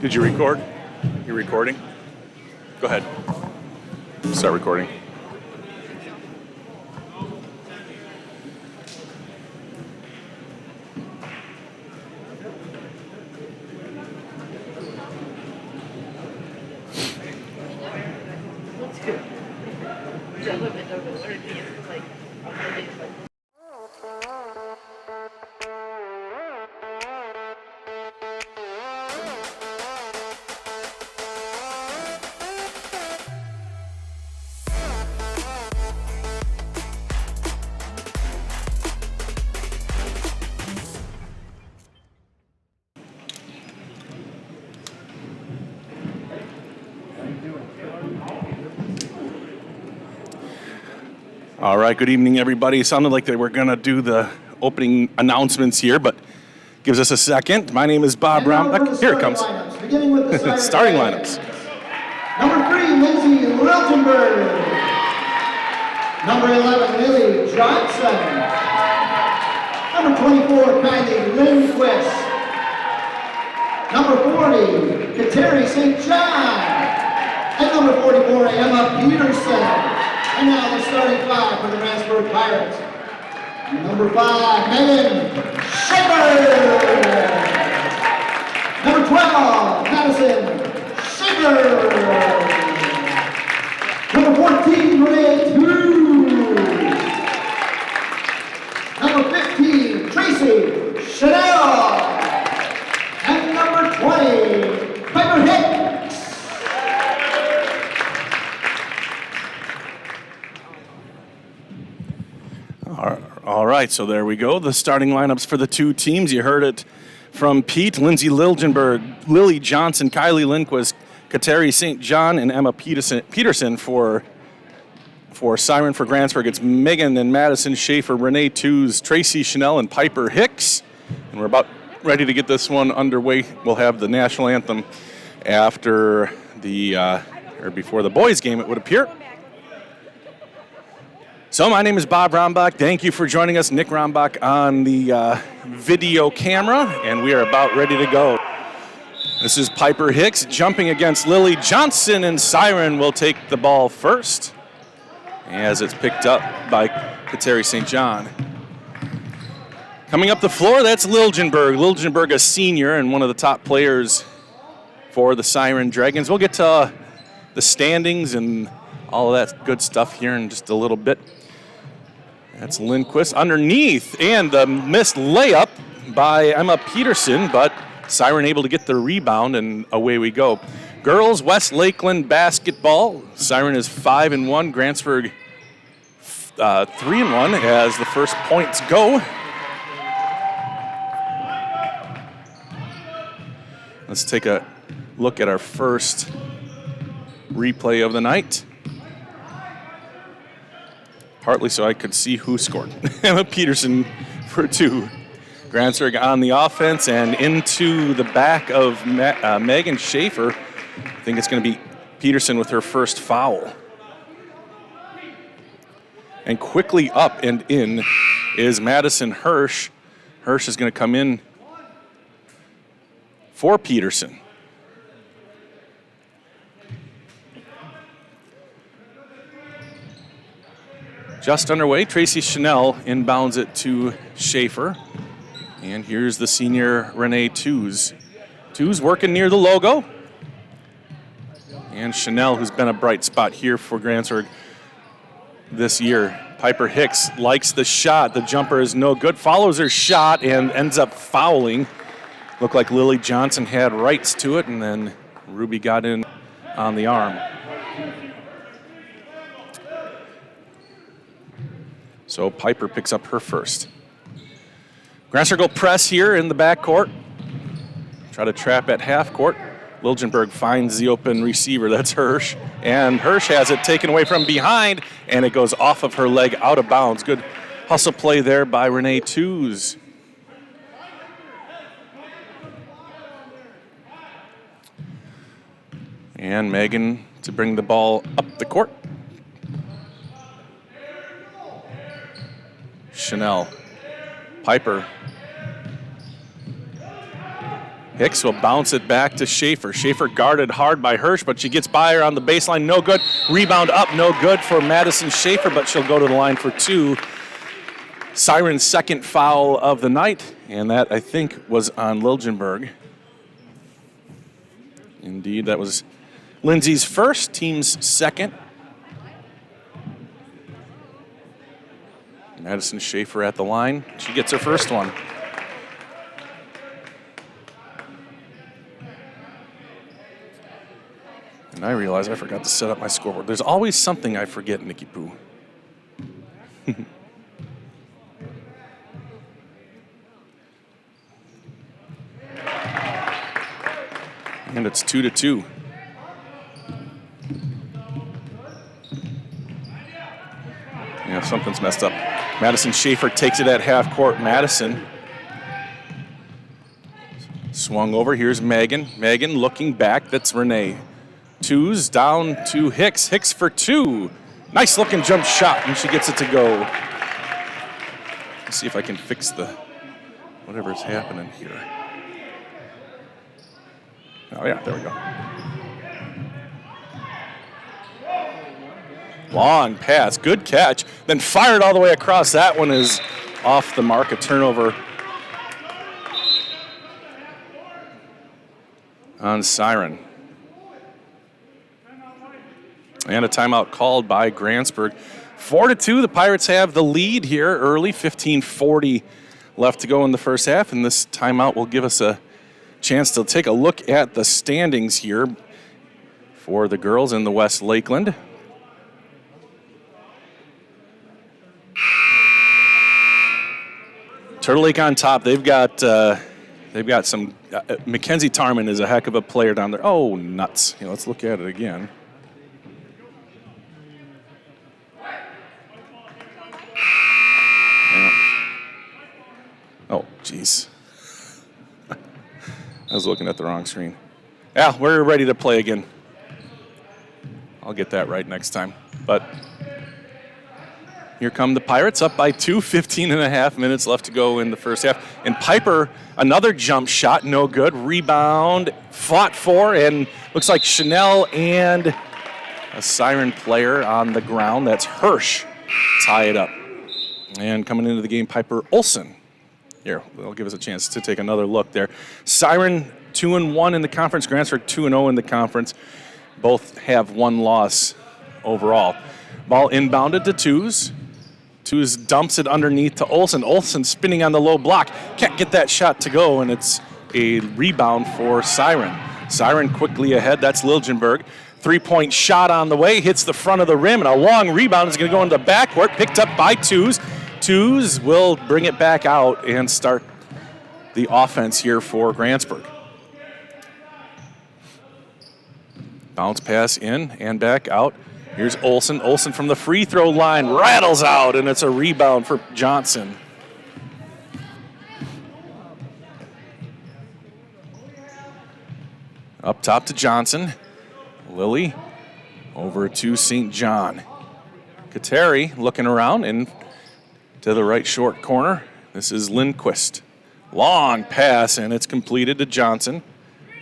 Did you record? You're recording? Go ahead. Start recording. All right, good evening, everybody. It sounded like they were going to do the opening announcements here, but gives us a second. My name is Bob Rombeck. Here it comes. Beginning with the Siren starting lineups. Number 3, Lindsay Liltenberg. Number 11, Lily Johnson. Number 24, Kylie Lindquist. Number 40, Kateri St. John. And number 44, Emma Peterson. And now the starting 5 for the Grantsburg Pirates. Number 5, Megan Schaefer. Number 12, Madison Schaefer. Number 14, Renee Hughes. Number 15, Tracy Chanel. And number 20, Piper Hicks. All right, so there we go. The starting lineups for the two teams. You heard it from Pete, Lindsay Liltenberg, Lily Johnson, Kylie Lindquist, Kateri St. John, and Emma Peterson for Siren for Grantsburg. It's Megan and Madison Schaefer, Renee Tews, Tracy Chanel, and Piper Hicks. And we're about ready to get this one underway. We'll have the national anthem after or before the boys' game, it would appear. So my name is Bob Rombach. Thank you for joining us. Nick Rombach on the video camera, and we are about ready to go. This is Piper Hicks jumping against Lily Johnson, and Siren will take the ball first as it's picked up by Kateri St. John. Coming up the floor, that's Liljenberg. Liljenberg, a senior and one of the top players for the Siren Dragons. We'll get to the standings and all of that good stuff here in just a little bit. That's Lindquist underneath, and the missed layup by Emma Peterson, but Siren able to get the rebound, and away we go. Girls, West Lakeland basketball. Siren is 5-1. Grantsburg 3-1 as the first points go. Let's take a look at our first replay of the night. Partly so I could see who scored. Emma Peterson for 2. Grantsburg on the offense and into the back of Megan Schaefer. I think it's going to be Peterson with her first foul. And quickly up and in is Madison Hirsch. Hirsch is going to come in for Peterson. Just underway, Tracy Chanel inbounds it to Schaefer. And here's the senior Renee Tews. Tews working near the logo. And Chanel, who's been a bright spot here for Grantsburg this year. Piper Hicks likes the shot. The jumper is no good. Follows her shot and ends up fouling. Looked like Lily Johnson had rights to it, and then Ruby got in on the arm. So Piper picks up her first. Grantsburg will press here in the backcourt. Try to trap at half court. Liljenberg finds the open receiver. That's Hirsch. And Hirsch has it taken away from behind, and it goes off of her leg out of bounds. Good hustle play there by Renee Tews. And Megan to bring the ball up the court. Chanel. Piper. Hicks will bounce it back to Schaefer. Schaefer guarded hard by Hirsch, but she gets by her on the baseline. No good. Rebound up, no good for Madison Schaefer, but she'll go to the line for 2. Siren's second foul of the night, and that, I think, was on Liljenberg. Indeed, that was Lindsay's first, team's second. Madison Schaefer at the line. She gets her first one. And I realize I forgot to set up my scoreboard. There's always something I forget, Nikki Poo. And it's 2-2. Yeah, something's messed up. Madison Schaefer takes it at half court. Madison swung over. Here's Megan. Megan looking back. That's Renee. 2's down to Hicks. Hicks for 2. Nice looking jump shot, and she gets it to go. Let's see if I can fix the whatever's happening here. Oh yeah, there we go. Long pass, good catch, then fired all the way across. That one is off the mark, a turnover on Siren. And a timeout called by Grantsburg. 4-2, the Pirates have the lead here early, 15:40 left to go in the first half, and this timeout will give us a chance to take a look at the standings here for the girls in the West Lakeland. Turtle Lake on top. They've got some. Mackenzie Tarman is a heck of a player down there. Oh, nuts! Yeah, let's look at it again. Oh, jeez. I was looking at the wrong screen. Yeah, we're ready to play again. I'll get that right next time. But here come the Pirates, up by 2, 15.5 minutes left to go in the first half. And Piper, another jump shot, no good. Rebound, fought for, and looks like Chanel and a Siren player on the ground. That's Hirsch. Tie it up. And coming into the game, Piper Olsen. Here, they'll give us a chance to take another look there. Siren 2-1 in the conference. Grantsburg 2-0 in the conference. Both have one loss overall. Ball inbounded to 2's. 2's dumps it underneath to Olsen. Olsen spinning on the low block. Can't get that shot to go, and it's a rebound for Siren. Siren quickly ahead. That's Liljenberg. 3-point shot on the way. Hits the front of the rim, and a long rebound is going to go into backcourt. Picked up by 2's. 2's will bring it back out and start the offense here for Grantsburg. Bounce pass in and back out. Here's Olsen. Olsen from the free throw line rattles out, and it's a rebound for Johnson. Up top to Johnson. Lily over to St. John. Kateri looking around and to the right short corner. This is Lindquist. Long pass, and it's completed to Johnson.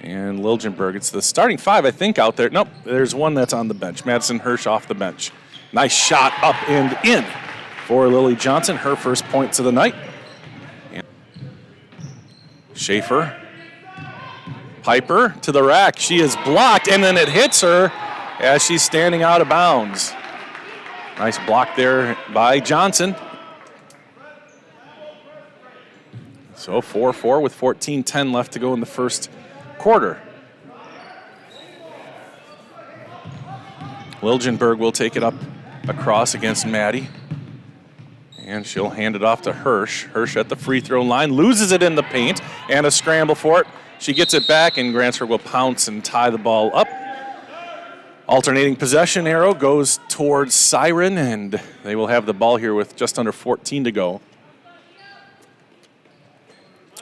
And Liljenberg, it's the starting 5, I think, out there. Nope, there's one that's on the bench. Madison Hirsch off the bench. Nice shot up and in for Lily Johnson, her first points of the night. And Schaefer. Piper to the rack. She is blocked, and then it hits her as she's standing out of bounds. Nice block there by Johnson. So 4-4 with 14:10 left to go in the first quarter. Liljenberg will take it up across against Maddie. And she'll hand it off to Hirsch. Hirsch at the free throw line, loses it in the paint, and a scramble for it. She gets it back, and Grantsburg will pounce and tie the ball up. Alternating possession arrow goes towards Siren, and they will have the ball here with just under 14 to go.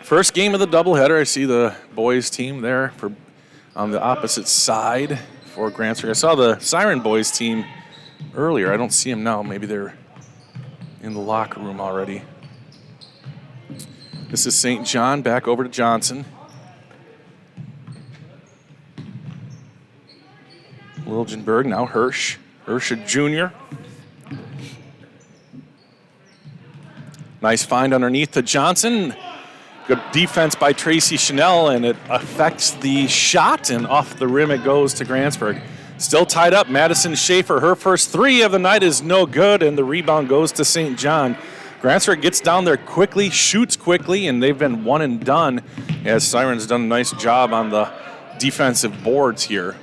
First game of the doubleheader. I see the boys team there on the opposite side for Grantsburg. I saw the Siren boys team earlier. I don't see them now. Maybe they're in the locker room already. This is St. John back over to Johnson. Liljenberg, now Hirsch. Hirsch, a junior. Nice find underneath to Johnson. Good defense by Tracy Chanel, and it affects the shot, and off the rim it goes to Grantsburg. Still tied up. Madison Schaefer, her first three of the night is no good, and the rebound goes to St. John. Grantsburg gets down there quickly, shoots quickly, and they've been one and done as Siren's done a nice job on the defensive boards here.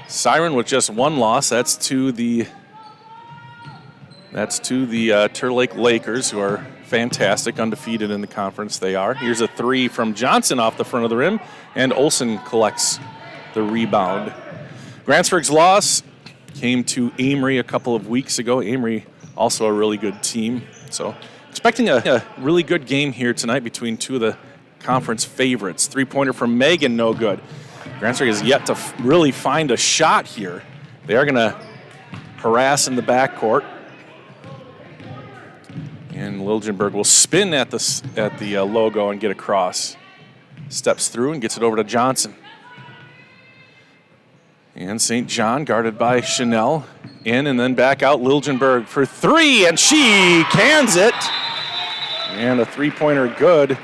Siren with just one loss. That's to the Turtle Lake Lakers, who are fantastic, undefeated in the conference they are. Here's a three from Johnson off the front of the rim, and Olsen collects the rebound. Grantsburg's loss came to Amory a couple of weeks ago. Amory also a really good team. So expecting a really good game here tonight between two of the conference favorites. Three-pointer from Megan, no good. Grantsburg has yet to really find a shot here. They are going to harass in the backcourt. And Liljenberg will spin at the logo and get across. Steps through and gets it over to Johnson. And St. John guarded by Chanel. In and then back out Liljenberg for three, and she cans it. And a three-pointer good.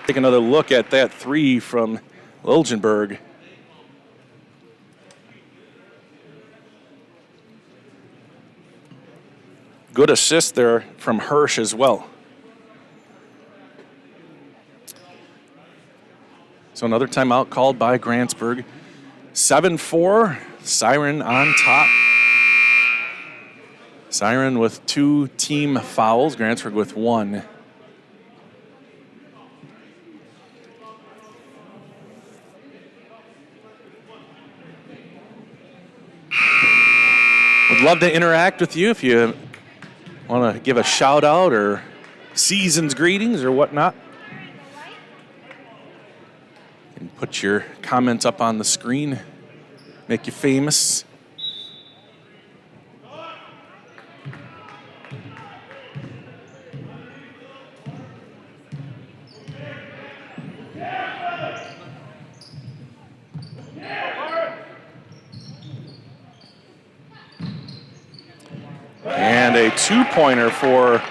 Take another look at that three from Liljenberg. Good assist there from Hirsch as well. So another timeout called by Grantsburg. 7-4, Siren on top. Siren with 2 team fouls, Grantsburg with 1. Would love to interact with you if you want to give a shout out or season's greetings or whatnot. And put your comments up on the screen, make you famous. And a two-pointer for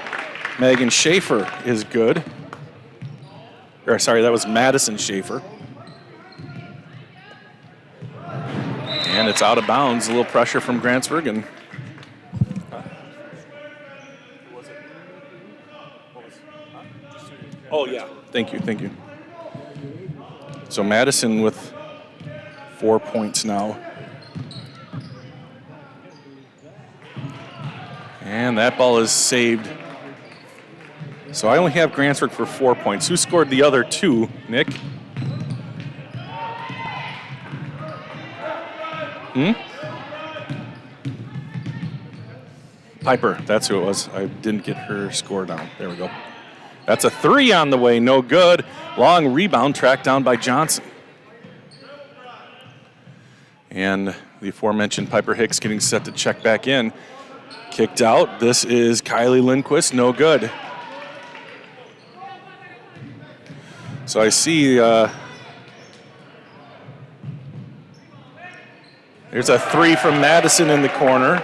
Megan Schaefer is good. Or sorry, that was Madison Schaefer. And it's out of bounds. A little pressure from Grantsburg. And oh yeah, thank you. So Madison with 4 points now. And that ball is saved. So I only have Grantsburg for 4 points. Who scored the other 2, Nick? Piper, that's who it was. I didn't get her score down. There we go. That's a 3 on the way, no good. Long rebound tracked down by Johnson. And the aforementioned Piper Hicks getting set to check back in. Kicked out. This is Kylie Lindquist, no good. So I see there's a 3 from Madison in the corner.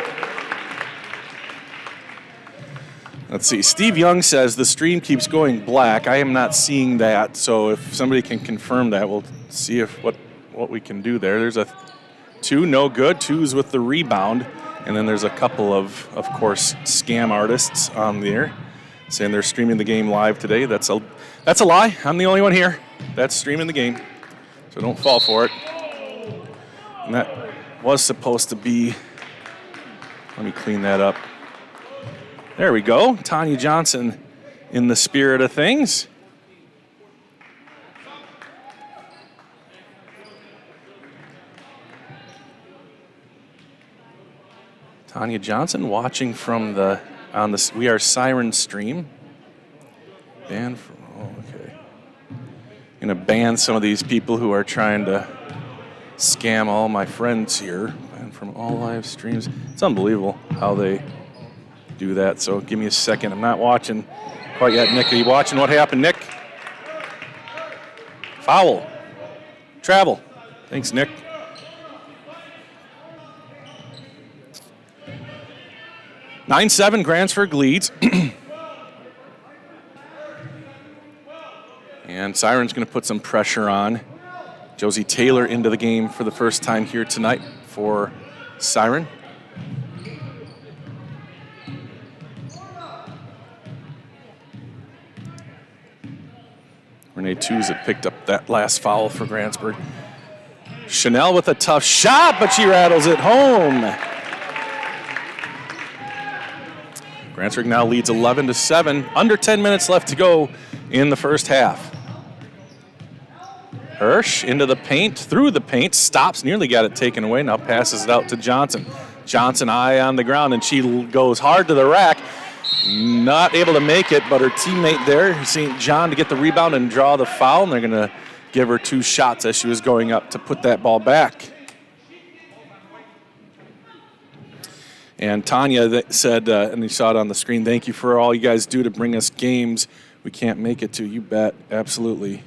Let's see. Steve Young says the stream keeps going black. I am not seeing that, so if somebody can confirm that, we'll see if what we can do there. There's a 2, no good. 2's with the rebound. And then there's a couple of course, scam artists on there saying they're streaming the game live today. That's a lie. I'm the only one here that's streaming the game, so don't fall for it. And that was supposed to be, let me clean that up. There we go. Tanya Johnson in the spirit of things. Tanya Johnson watching from on the We Are Siren stream. Okay. Gonna ban some of these people who are trying to scam all my friends here. And from all live streams. It's unbelievable how they do that. So give me a second. I'm not watching quite yet. Nick, are you watching what happened, Nick? Foul. Travel. Thanks, Nick. 9-7, Grantsburg leads. And Siren's going to put some pressure on. Josie Taylor into the game for the first time here tonight for Siren. Renee Tews had picked up that last foul for Grantsburg. Chanel with a tough shot, but she rattles it home. Grantsburg now leads 11-7. Under 10 minutes left to go in the first half. Hirsch into the paint, through the paint, stops, nearly got it taken away, now passes it out to Johnson. Johnson eye on the ground, and she goes hard to the rack. Not able to make it, but her teammate there, St. John, to get the rebound and draw the foul, and they're going to give her 2 shots as she was going up to put that ball back. And Tanya said, and you saw it on the screen, thank you for all you guys do to bring us games we can't make it to. You bet, absolutely.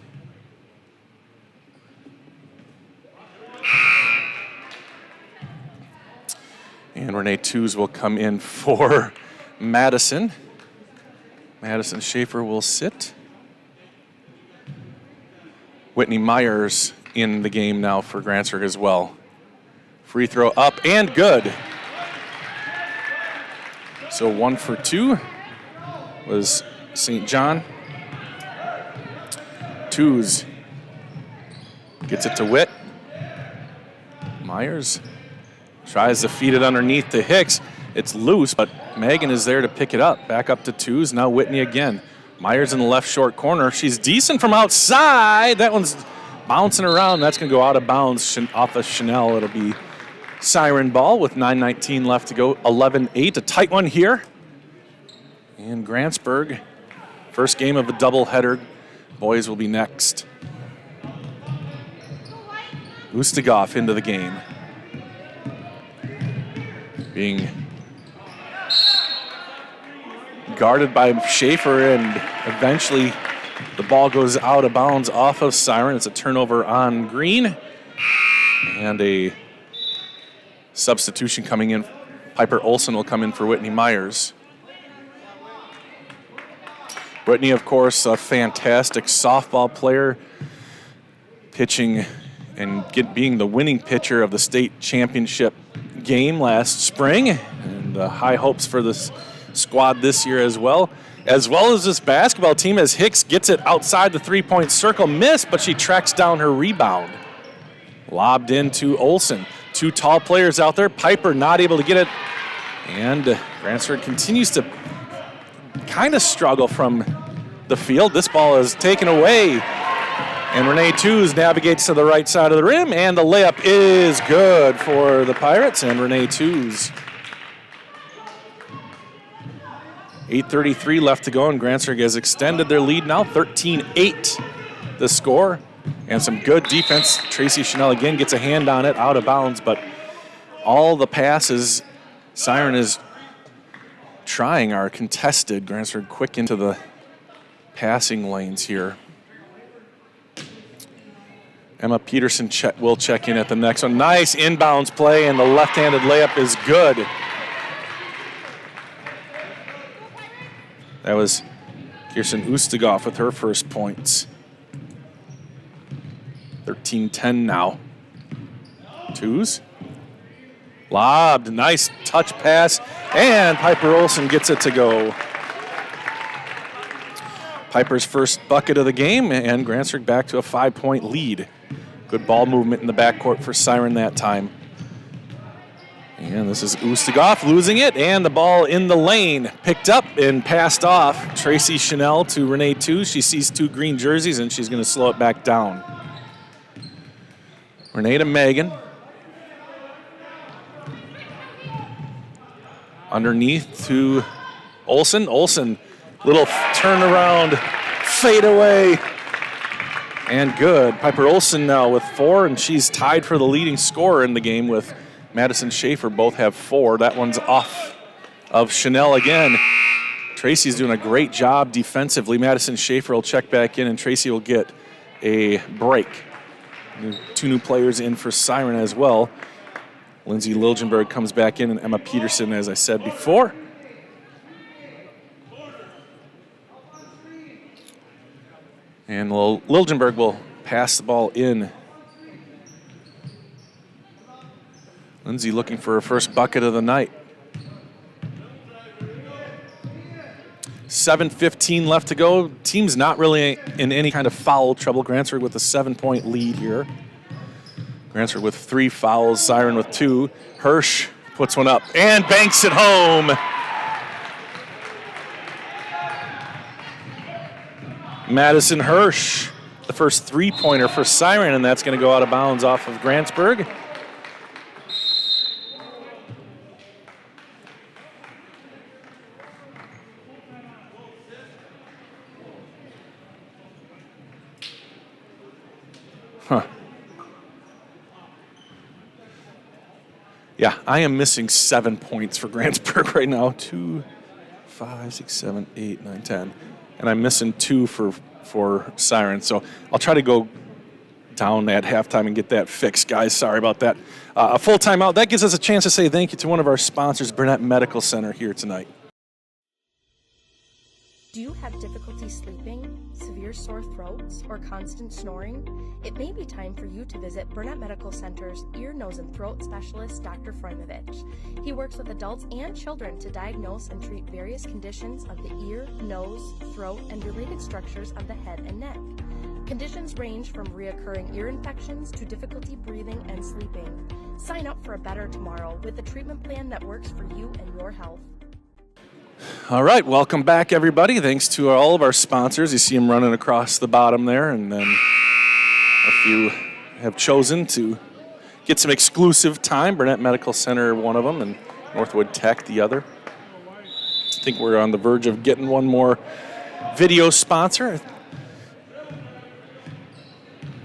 And Renee Tews will come in for Madison. Madison Schaefer will sit. Whitney Myers in the game now for Grantsburg as well. Free throw up and good. So 1 for 2 was St. John. Tews gets it to Witt. Myers tries to feed it underneath to Hicks. It's loose, but Megan is there to pick it up. Back up to Tews. Now Whitney again. Myers in the left short corner. She's decent from outside. That one's bouncing around. That's going to go out of bounds off of Chanel. It'll be Siren ball with 9:19 left to go. 11-8. A tight one here. And Grantsburg, first game of a doubleheader. Boys will be next. Ustigoff into the game. Being guarded by Schaefer, and eventually the ball goes out of bounds off of Siren. It's a turnover on Green. And a substitution coming in. Piper Olson will come in for Whitney Myers. Whitney, of course, a fantastic softball player, pitching and being the winning pitcher of the state championship game last spring, and high hopes for this squad this year as well as this basketball team, as Hicks gets it outside the three-point circle, missed, but she tracks down her rebound. Lobbed into Olson. 2 tall players out there. Piper not able to get it, and Grantsburg continues to kind of struggle from the field. This ball is taken away, and Renee Tews navigates to the right side of the rim, and the layup is good for the Pirates and Renee Tews. 8:33 left to go, and Grantsburg has extended their lead now, 13-8 the score. And some good defense. Tracy Chanel again gets a hand on it, out of bounds, but all the passes Siren is trying are contested. Grantsburg quick into the passing lanes here. Emma Peterson will check in at the next one. Nice inbounds play, and the left-handed layup is good. That was Kirsten Ustigoff with her first points. 13-10 now. Tews. Lobbed, nice touch pass, and Piper Olson gets it to go. Piper's first bucket of the game, and Grantsburg back to a 5-point lead. Good ball movement in the backcourt for Siren that time. And this is Ustigoff losing it, and the ball in the lane. Picked up and passed off. Tracy Chanel to Renee Tews. She sees 2 green jerseys, and she's going to slow it back down. Renee to Megan. Underneath to Olson. Olson, little turnaround, fade away, and good. Piper Olson now with 4, and she's tied for the leading scorer in the game with Madison Schaefer. Both have 4. That one's off of Chanel again. Tracy's doing a great job defensively. Madison Schaefer will check back in, and Tracy will get a break. 2 new players in for Siren as well. Lindsay Liljenberg comes back in, and Emma Peterson, as I said before. And Liljenberg will pass the ball in. Lindsay looking for her first bucket of the night. 7:15 left to go. Team's not really in any kind of foul trouble. Grantsburg with a 7-point lead here. Grantsburg with 3 fouls, Siren with 2. Hirsch puts one up and banks it home. Madison Hirsch, the first 3-pointer for Siren, and that's going to go out of bounds off of Grantsburg. Yeah, I am missing 7 points for Grantsburg right now. 2, 5, 6, 7, 8, 9, 10. And I'm missing 2 for Siren. So I'll try to go down at halftime and get that fixed, guys. Sorry about that. A full timeout. That gives us a chance to say thank you to one of our sponsors, Burnett Medical Center, here tonight. Do you have difficulty sleeping, severe sore throats, or constant snoring? It may be time for you to visit Burnett Medical Center's ear, nose, and throat specialist, Dr. Frojmovich. He works with adults and children to diagnose and treat various conditions of the ear, nose, throat, and related structures of the head and neck. Conditions range from reoccurring ear infections to difficulty breathing and sleeping. Sign up for a better tomorrow with a treatment plan that works for you and your health. All right, welcome back, everybody. Thanks to all of our sponsors. You see them running across the bottom there, and then a few have chosen to get some exclusive time. Burnett Medical Center, one of them, and Northwood Tech, the other. I think we're on the verge of getting one more video sponsor.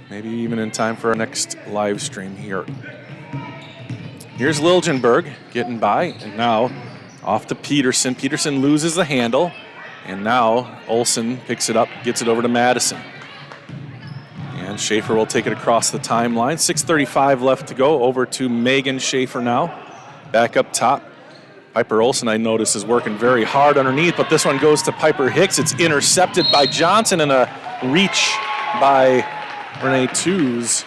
Maybe even in time for our next live stream here. Here's Liljenberg getting by, and now off to Peterson. Peterson loses the handle, and now Olsen picks it up, gets it over to Madison. And Schaefer will take it across the timeline. 6:35 left to go. Over to Megan Schaefer now. Back up top. Piper Olsen, I notice, is working very hard underneath, but this one goes to Piper Hicks. It's intercepted by Johnson, and a reach by Renee Tews.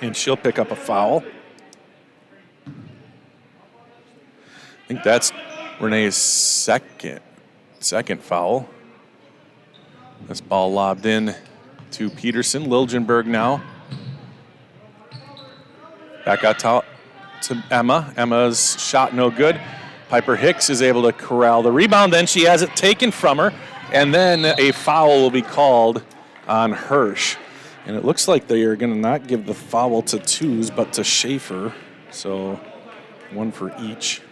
And she'll pick up a foul. I think that's Renee's second foul. This ball lobbed in to Peterson. Liljenberg now. Back out top to Emma. Emma's shot no good. Piper Hicks is able to corral the rebound. Then she has it taken from her. And then a foul will be called on Hirsch. And it looks like they are going to not give the foul to Tews, but to Schaefer. So one for each.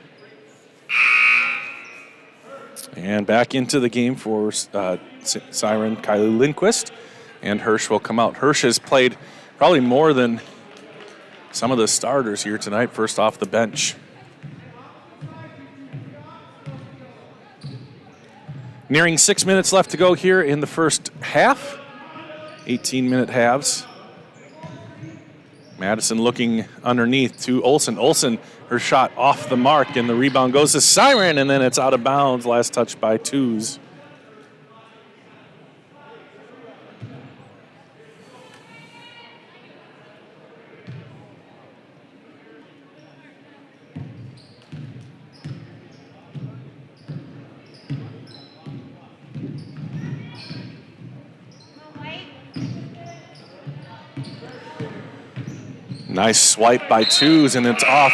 And back into the game for Siren, Kylie Lindquist, and Hirsch will come out. Hirsch has played probably more than some of the starters here tonight, first off the bench. Nearing 6 minutes left to go here in the first half. 18-minute halves. Madison looking underneath to Olsen. Olsen, her shot off the mark, and the rebound goes to Siren, and then it's out of bounds. Last touch by Tews. Nice swipe by Tews, and it's off.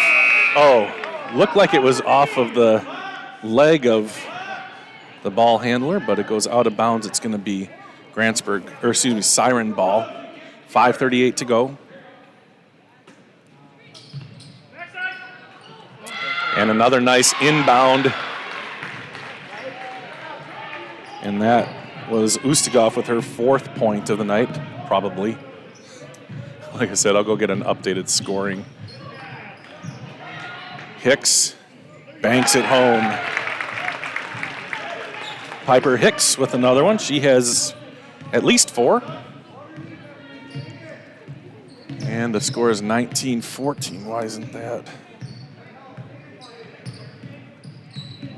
Oh, looked like it was off of the leg of the ball handler, but it goes out of bounds. It's going to be Siren ball. 5:38 to go. And another nice inbound. And that was Ustigov with her 4th point of the night, probably. Like I said, I'll go get an updated scoring. Hicks banks it home. Piper Hicks with another one. She has at least 4. And the score is 19-14. Why isn't that?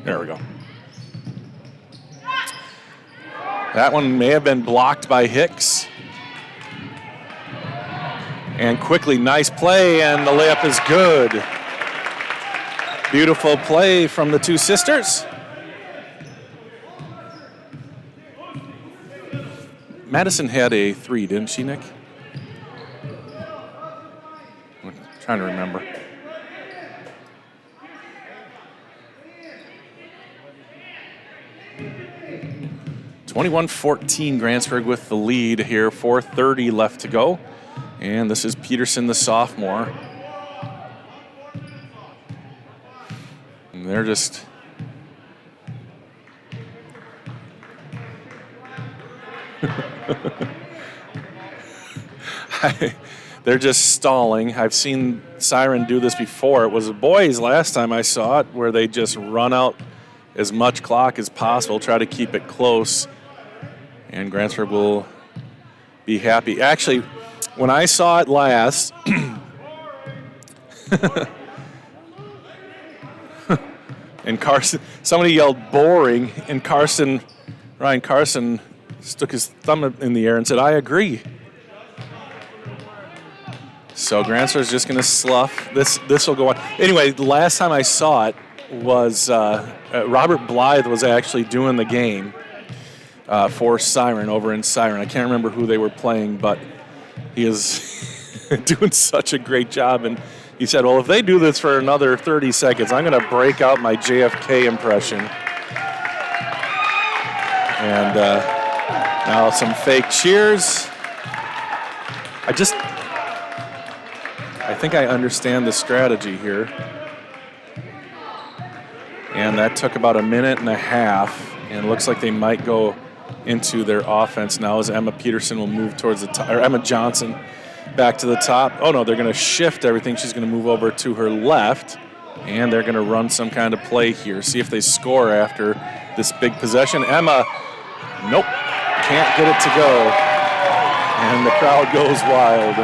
There we go. That one may have been blocked by Hicks. And quickly, nice play, and the layup is good. Beautiful play from the two sisters. Madison had a three, didn't she, Nick? I'm trying to remember. (21-14) Grantsburg with the lead here. 4:30 left to go. And this is Peterson, the sophomore. And they're just... they're just stalling. I've seen Siren do this before. It was the boys last time I saw it, where they just run out as much clock as possible, try to keep it close, and Grantsburg will be happy. Actually, when I saw it last, and Carson, somebody yelled boring, and Ryan Carson stuck his thumb in the air and said, I agree. So Grantsburg's just going to slough. This will go on. Anyway, the last time I saw it was Robert Blythe was actually doing the game for Siren over in Siren. I can't remember who they were playing, but he is doing such a great job. And he said, well, if they do this for another 30 seconds, I'm going to break out my JFK impression. And now some fake cheers. I think I understand the strategy here. And that took about a minute and a half, and it looks like they might go into their offense now as Emma Peterson will move towards the top, or Emma Johnson back to the top. Oh no, they're going to shift everything. She's going to move over to her left, and they're going to run some kind of play here. See if they score after this big possession. Emma, nope, can't get it to go. And the crowd goes wild.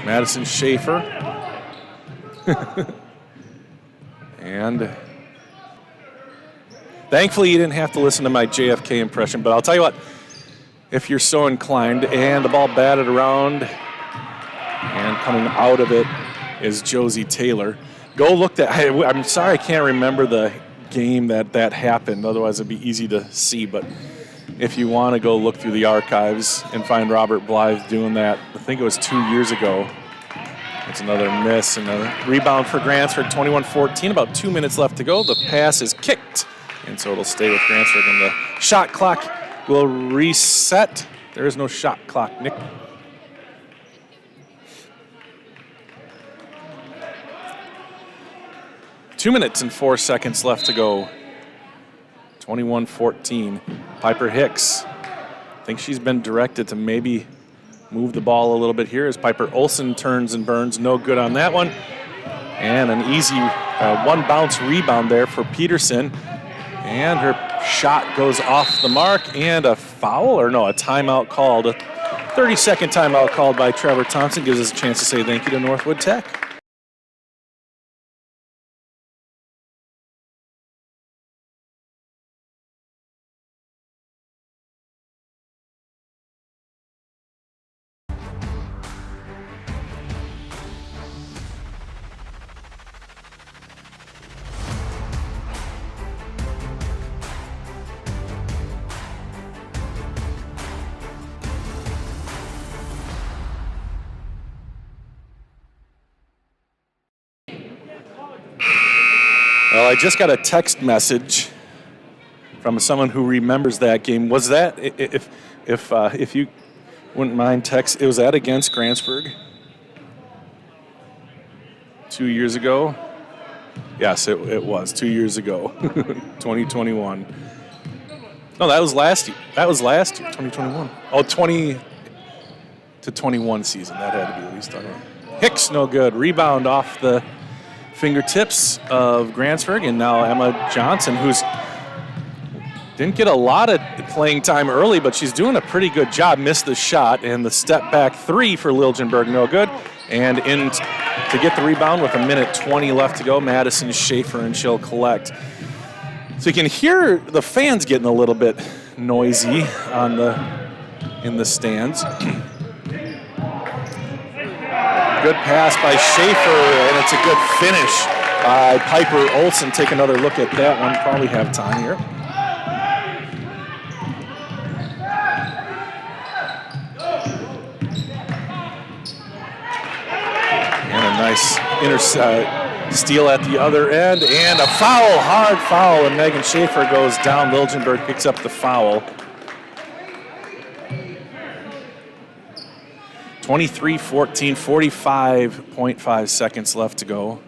Madison Schaefer. And thankfully you didn't have to listen to my JFK impression, but I'll tell you what, if you're so inclined, and the ball batted around, and coming out of it is Josie Taylor. Go look that. I'm sorry I can't remember the game that happened, otherwise it'd be easy to see, but if you want to go look through the archives and find Robert Blythe doing that, I think it was 2 years ago. It's another miss and a rebound for Grantsburg, 21-14, about 2 minutes left to go. The pass is kicked, and so it'll stay with Grantsburg, and the shot clock will reset. There is no shot clock, Nick. Two minutes and 4 seconds left to go. 21-14. Piper Hicks. I think she's been directed to maybe move the ball a little bit here as Piper Olsen turns and burns. No good on that one. And an easy one bounce rebound there for Peterson. And her shot goes off the mark, and a foul, or no, a timeout called. A 30-second timeout called by Trevor Thompson gives us a chance to say thank you to Northwood Tech. Well, I just got a text message from someone who remembers that game. Was that, if you wouldn't mind text, it was that against Grantsburg 2 years ago? Yes, it was 2 years ago, 2021. No, that was last year. That was last year, 2021. Oh, 20 to 21 season. That had to be at least on it. Hicks, no good. Rebound off the fingertips of Grantsburg, and now Emma Johnson, who's didn't get a lot of playing time early, but she's doing a pretty good job. Missed the shot, and the step back three for Liljenberg, no good. And in to get the rebound with 1:20 left to go, Madison Schaefer, and she'll collect. So you can hear the fans getting a little bit noisy in the stands. Good pass by Schaefer, and it's a good finish by Piper Olson. Take another look at that one. Probably have time here. And a nice steal at the other end, and a foul, hard foul, and Megan Schaefer goes down. Liljenberg picks up the foul. 23-14, 45.5 seconds left to go.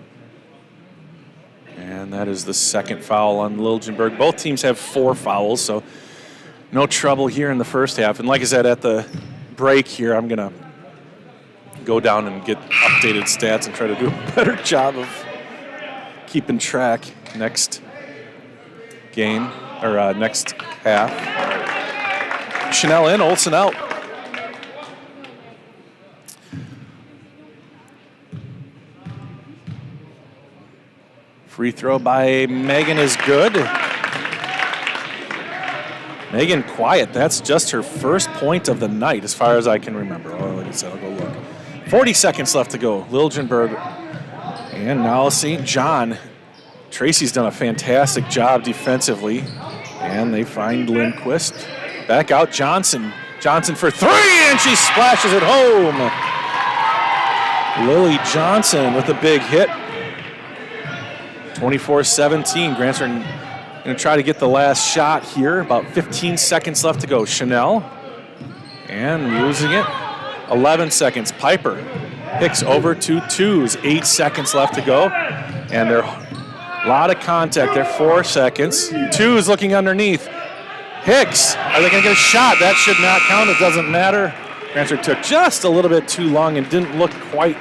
And that is the second foul on Liljenberg. Both teams have 4 fouls, so no trouble here in the first half. And like I said, at the break here, I'm going to go down and get updated stats and try to do a better job of keeping track next game, or next half. Chanel in, Olsen out. Free throw by Megan is good. Megan quiet. That's just her first point of the night as far as I can remember. Oh, like I said, I'll go look. 40 seconds left to go. Liljenberg and now St. John. Tracy's done a fantastic job defensively. And they find Lindquist. Back out Johnson. Johnson for 3, and she splashes it home. Lily Johnson with a big hit. 24-17. Grantsburg going to try to get the last shot here. About 15 seconds left to go. Chanel. And losing it. 11 seconds. Piper. Hicks over to twos. 8 seconds left to go. And they're a lot of contact there. 4 seconds. Twos looking underneath. Hicks. Are they going to get a shot? That should not count. It doesn't matter. Grantsburg took just a little bit too long and didn't look quite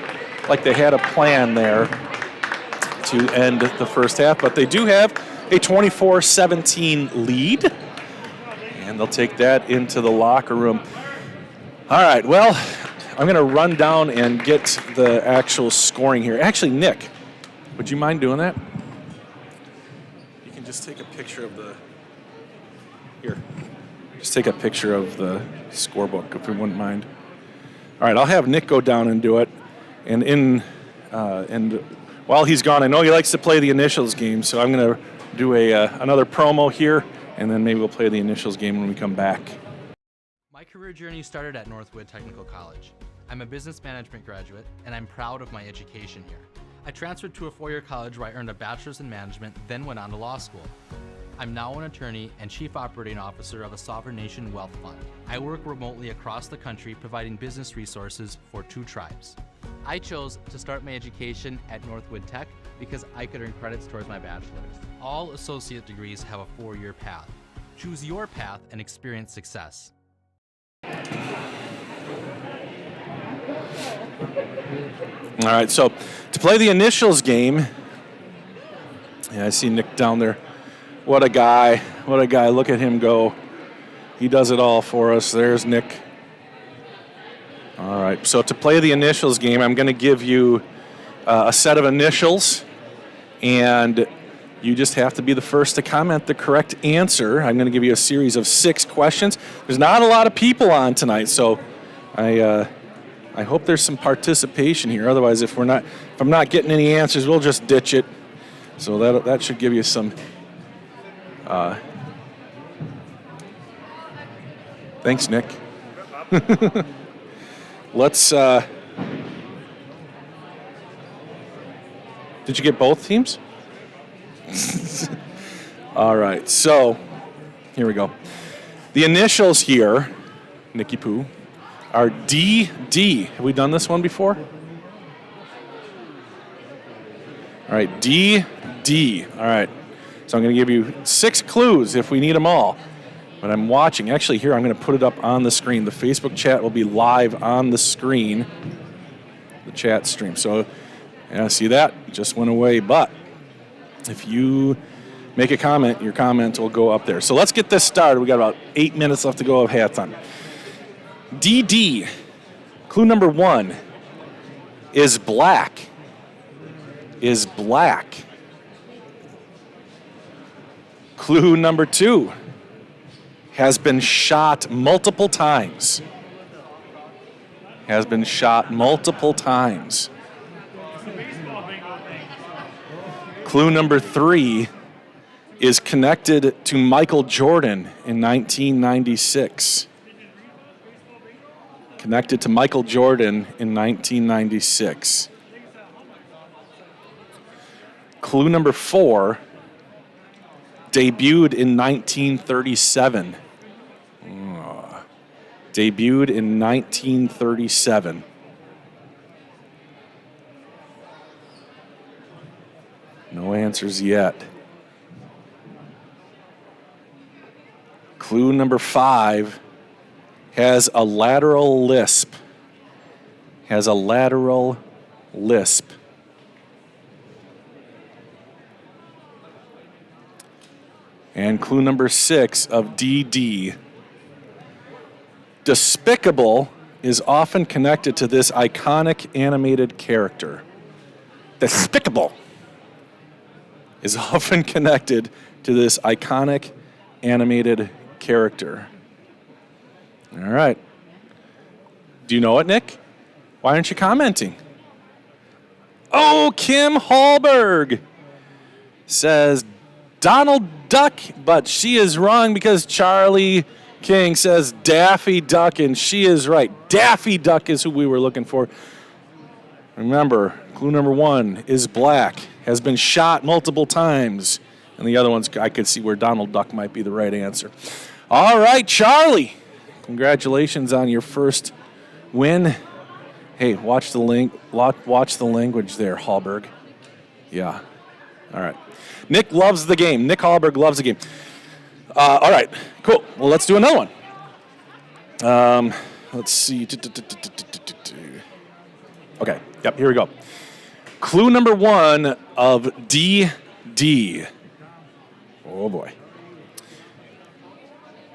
like they had a plan there to end the first half, but they do have a 24-17 lead, and they'll take that into the locker room. All right, well, I'm going to run down and get the actual scoring here. Actually, Nick, would you mind doing that? You can just take a picture of the, here, just take a picture of the scorebook if you wouldn't mind. All right, I'll have Nick go down and do it, and while he's gone, I know he likes to play the initials game, so I'm going to do another promo here, and then maybe we'll play the initials game when we come back. My career journey started at Northwood Technical College. I'm a business management graduate, and I'm proud of my education here. I transferred to a 4-year college where I earned a bachelor's in management, then went on to law school. I'm now an attorney and chief operating officer of a sovereign nation wealth fund. I work remotely across the country providing business resources for 2 tribes. I chose to start my education at Northwood Tech because I could earn credits towards my bachelor's. All associate degrees have a 4-year path. Choose your path and experience success. All right, so to play the initials game, yeah, I see Nick down there. What a guy. What a guy. Look at him go. He does it all for us. There's Nick. All right, so to play the initials game, I'm going to give you a set of initials, and you just have to be the first to comment the correct answer. I'm going to give you a series of 6 questions. There's not a lot of people on tonight, so I hope there's some participation here. Otherwise, if I'm not getting any answers, we'll just ditch it. So that should give you some. Thanks, Nick. Let's. Did you get both teams? All right, so here we go. The initials here, Nicky Poo, are DD. Have we done this one before? All right, DD. All right, so I'm going to give you 6 clues if we need them all. But I'm watching. Actually, here, I'm going to put it up on the screen. The Facebook chat will be live on the screen, the chat stream. So, yeah, see that? It just went away. But if you make a comment, your comment will go up there. So let's get this started. We got about 8 minutes left to go of halftime. DD. Clue number 1 is black. Is black. Clue number 2. Has been shot multiple times. Has been shot multiple times. Clue number 3 is connected to Michael Jordan in 1996. Connected to Michael Jordan in 1996. Clue number 4 debuted in 1937. Debuted in 1937. No answers yet. Clue number 5 has a lateral lisp. Has a lateral lisp. And clue number 6 of DD. Despicable is often connected to this iconic animated character. Despicable is often connected to this iconic animated character. All right. Do you know it, Nick? Why aren't you commenting? Oh, Kim Hallberg says Donald Duck, but she is wrong because Charlie King says Daffy Duck, and she is right. Daffy Duck is who we were looking for. Remember, clue number 1 is black, has been shot multiple times. And the other ones, I could see where Donald Duck might be the right answer. All right, Charlie. Congratulations on your first win. Hey, watch the language there, Hallberg. Yeah. All right. Nick loves the game. Nick Hallberg loves the game. All right, cool. Well, let's do another one. Let's see. Okay, yep, here we go. Clue number 1 of DD. Oh, boy.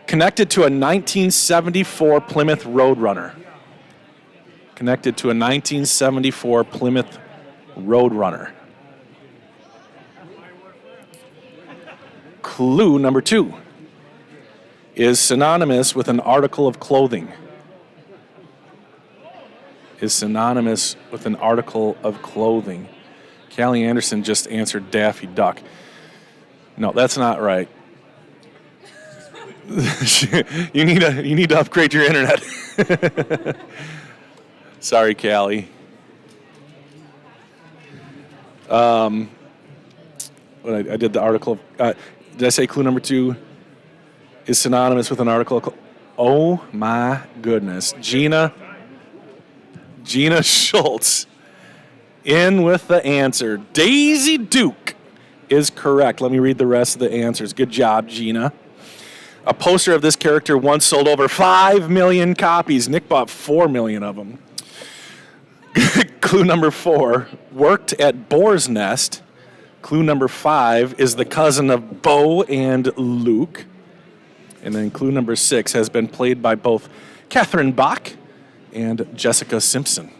Connected to a 1974 Plymouth Roadrunner. Connected to a 1974 Plymouth Roadrunner. Clue number 2 is synonymous with an article of clothing. Is synonymous with an article of clothing. Callie Anderson just answered Daffy Duck. No, that's not right. You need to upgrade your internet. Sorry, Callie. I did the article. Did I say clue number 2 is synonymous with an article? Oh my goodness, Gina Schultz in with the answer. Daisy Duke is correct. Let me read the rest of the answers. Good job, Gina. A poster of this character once sold over 5 million copies. Nick bought 4 million of them. Clue number 4, worked at Boar's Nest. Clue number 5 is the cousin of Bo and Luke. And then clue number 6 has been played by both Catherine Bach and Jessica Simpson.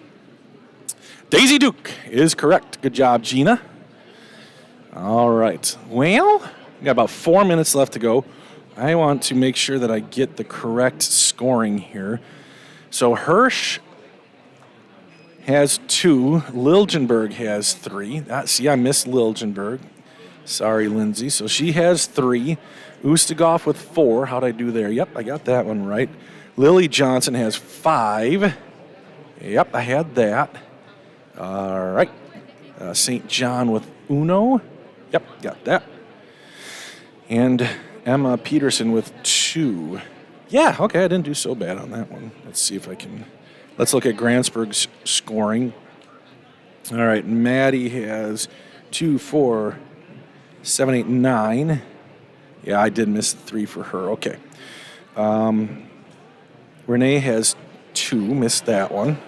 Daisy Duke is correct. Good job, Gina. All right. Well, we got about 4 minutes left to go. I want to make sure that I get the correct scoring here. So Hirsch has 2. Liljenberg has 3. See, I missed Liljenberg. Sorry, Lindsay. So she has 3. Ustigoff with 4. How'd I do there? Yep, I got that one right. Lily Johnson has 5. Yep, I had that. All right. St. John with Uno. Yep, got that. And Emma Peterson with 2. Yeah, okay, I didn't do so bad on that one. Let's see if I can. Let's look at Grantsburg's scoring. All right, Maddie has 2, 4, 7, 8, 9. Yeah, I did miss the 3 for her. Okay. Renee has 2. Missed that one.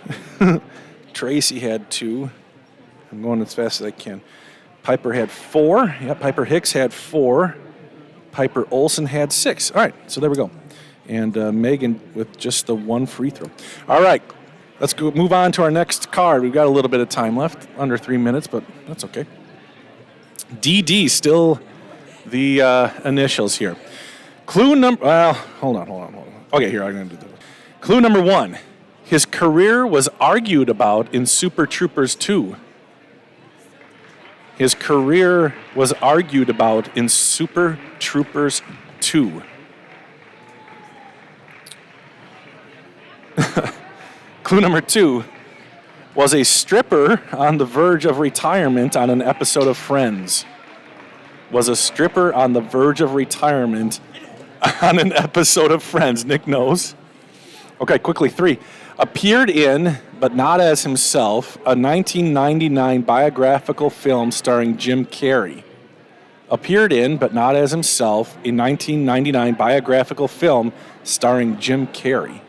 Tracy had 2. I'm going as fast as I can. Piper had 4. Yeah, Piper Hicks had 4. Piper Olson had 6. All right, so there we go. And Megan with just the 1 free throw. All right, let's go move on to our next card. We've got a little bit of time left, under 3 minutes, but that's okay. DD still the initials here. Clue number, well, hold on. Okay, here, I'm going to do this. Clue number 1. His career was argued about in Super Troopers 2. His career was argued about in Super Troopers 2. Clue number 2. Was a stripper on the verge of retirement on an episode of Friends. Was a stripper on the verge of retirement on an episode of Friends. Nick knows. Okay, quickly. 3. Appeared in, but not as himself, a 1999 biographical film starring Jim Carrey. Appeared in, but not as himself, a 1999 biographical film starring Jim Carrey.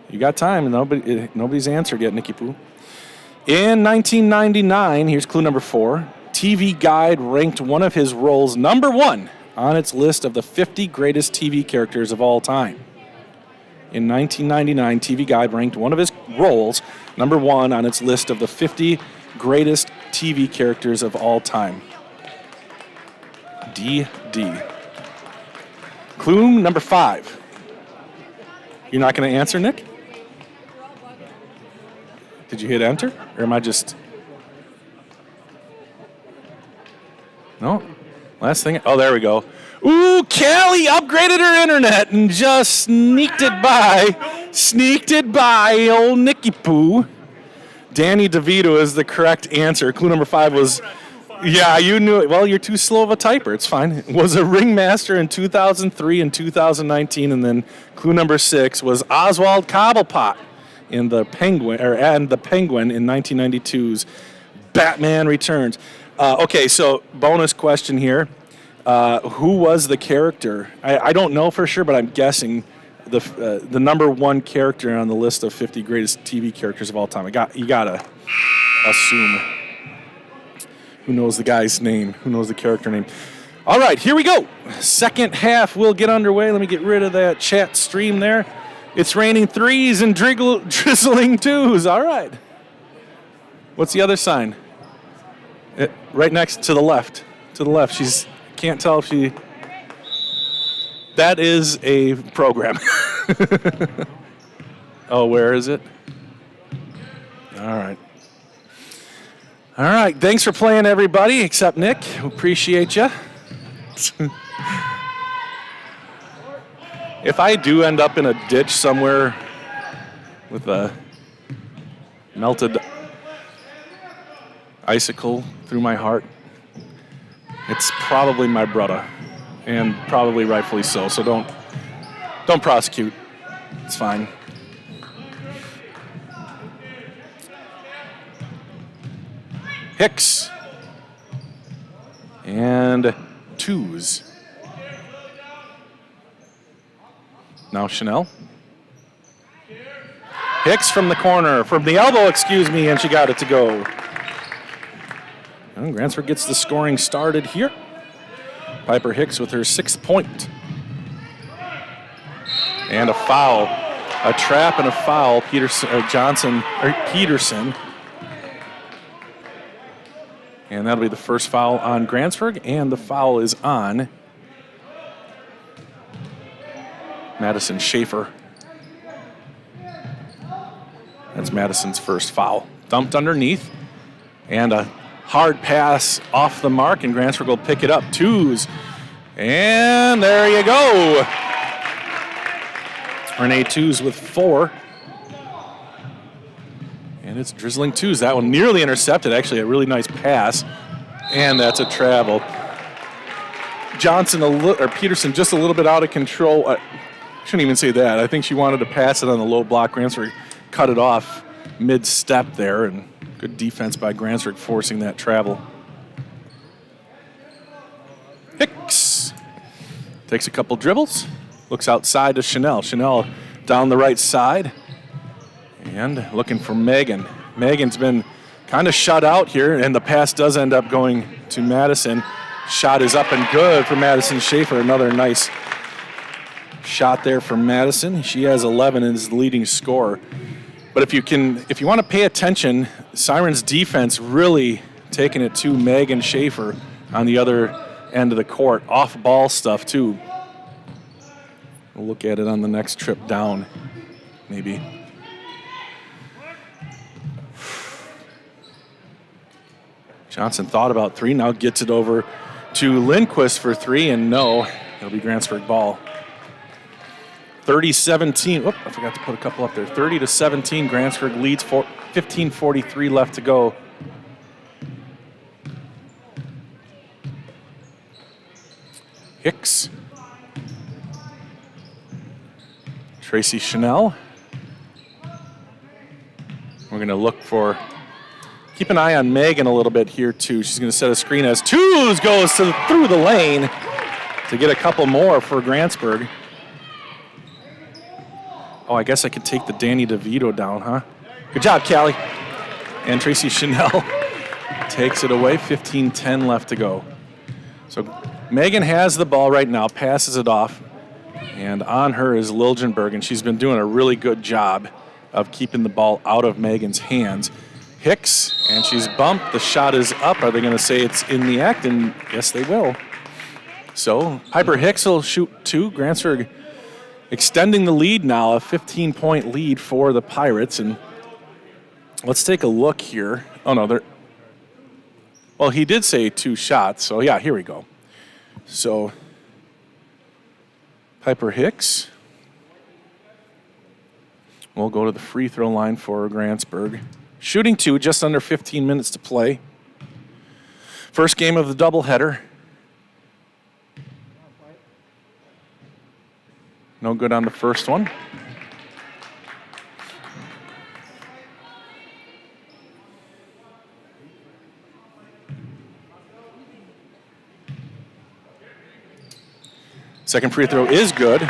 You got time. Nobody's answered yet, Nicky Poo. In 1999, here's clue number 4. TV Guide ranked one of his roles number 1 on its list of the 50 greatest TV characters of all time. In 1999, TV Guide ranked one of his roles number 1 on its list of the 50 greatest TV characters of all time. DD. Clue number 5. You're not going to answer, Nick? Did you hit enter? Or am I just... No? Last thing? Oh, there we go. Ooh, Callie upgraded her internet and just sneaked it by old Nicky Poo. Danny DeVito is the correct answer. Clue number 5 was... Yeah, you knew it. Well, you're too slow of a typer. It's fine. Was a ringmaster in 2003 and 2019, and then clue number 6 was Oswald Cobblepot in the Penguin in 1992's Batman Returns. Okay, so bonus question here: who was the character? I don't know for sure, but I'm guessing the number 1 character on the list of 50 greatest TV characters of all time. You gotta assume. Who knows the guy's name? Who knows the character name? All right, here we go. Second half will get underway. Let me get rid of that chat stream there. It's raining 3s and drizzling 2s. All right. What's the other sign? Right next to the left. To the left. Can't tell if she... That is a program. Oh, where is it? All right. All right, thanks for playing, everybody, except Nick. Appreciate you. If I do end up in a ditch somewhere with a melted icicle through my heart, it's probably my brother, and probably rightfully so. So don't prosecute. It's fine. Hicks. And 2s. Now Chanel. Hicks from the corner, from the elbow, excuse me, and she got it to go. And Grantsburg gets the scoring started here. Piper Hicks with her 6th point. And a foul. A trap and a foul. Peterson. And that'll be the first foul on Grantsburg, and the foul is on Madison Schaefer. That's Madison's first foul. Dumped underneath, and a hard pass off the mark, and Grantsburg will pick it up. 2s, and there you go. Renee 2s with 4. And it's drizzling 2s. That one nearly intercepted. Actually, a really nice pass. And that's a travel. Peterson just a little bit out of control. I shouldn't even say that. I think she wanted to pass it on the low block. Grantsburg cut it off mid-step there. And good defense by Grantsburg forcing that travel. Hicks takes a couple dribbles. Looks outside to Chanel. Chanel down the right side. And looking for Megan. Megan's been kind of shut out here, and the pass does end up going to Madison. Shot is up and good for Madison Schaefer. Another nice shot there for Madison. She has 11 and is the leading scorer. But if you want to pay attention, Siren's defense really taking it to Megan Schaefer on the other end of the court. Off ball stuff too. We'll look at it on the next trip down, maybe. Johnson thought about three, now gets it over to Lindquist for three, and no, it'll be Grantsburg ball. 30-17, whoop, I forgot to put a couple up there. 30-17, Grantsburg leads, 15:43 left to go. Hicks. Tracy Chanel. We're going to look for, keep an eye on Megan a little bit here too. She's going to set a screen as twos, goes through the lane to get a couple more for Grantsburg. Oh, I guess I could take the Danny DeVito down, huh? Good job, Callie. And Tracy Chanel takes it away, 15-10 left to go. So Megan has the ball right now, passes it off, and on her is Liljenberg, and she's been doing a really good job of keeping the ball out of Megan's hands. Hicks, and she's bumped. The shot is up. Are they going to say it's in the act? And yes, they will. So Piper Hicks will shoot two. Grantsburg extending the lead now, a 15-point lead for the Pirates. And let's take a look here. Oh, no, well, he did say two shots. So, yeah, here we go. So Piper Hicks will go to the free throw line for Grantsburg. Shooting two, just under 15 minutes to play. First game of the doubleheader. No good on the first one. Second free throw is good.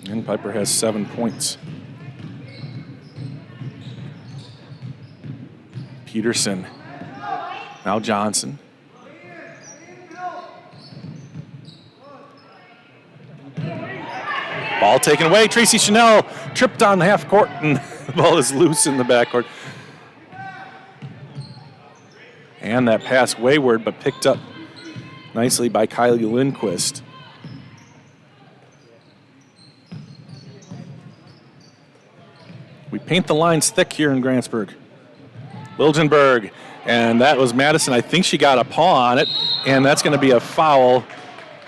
And Piper has 7 points. Peterson. Now Johnson. Ball taken away. Tracy Chanel tripped on the half court, and the ball is loose in the backcourt. And that pass wayward, but picked up nicely by Kylie Lindquist. We paint the lines thick here in Grantsburg. Liljenberg, and that was Madison. I think she got a paw on it, and that's going to be a foul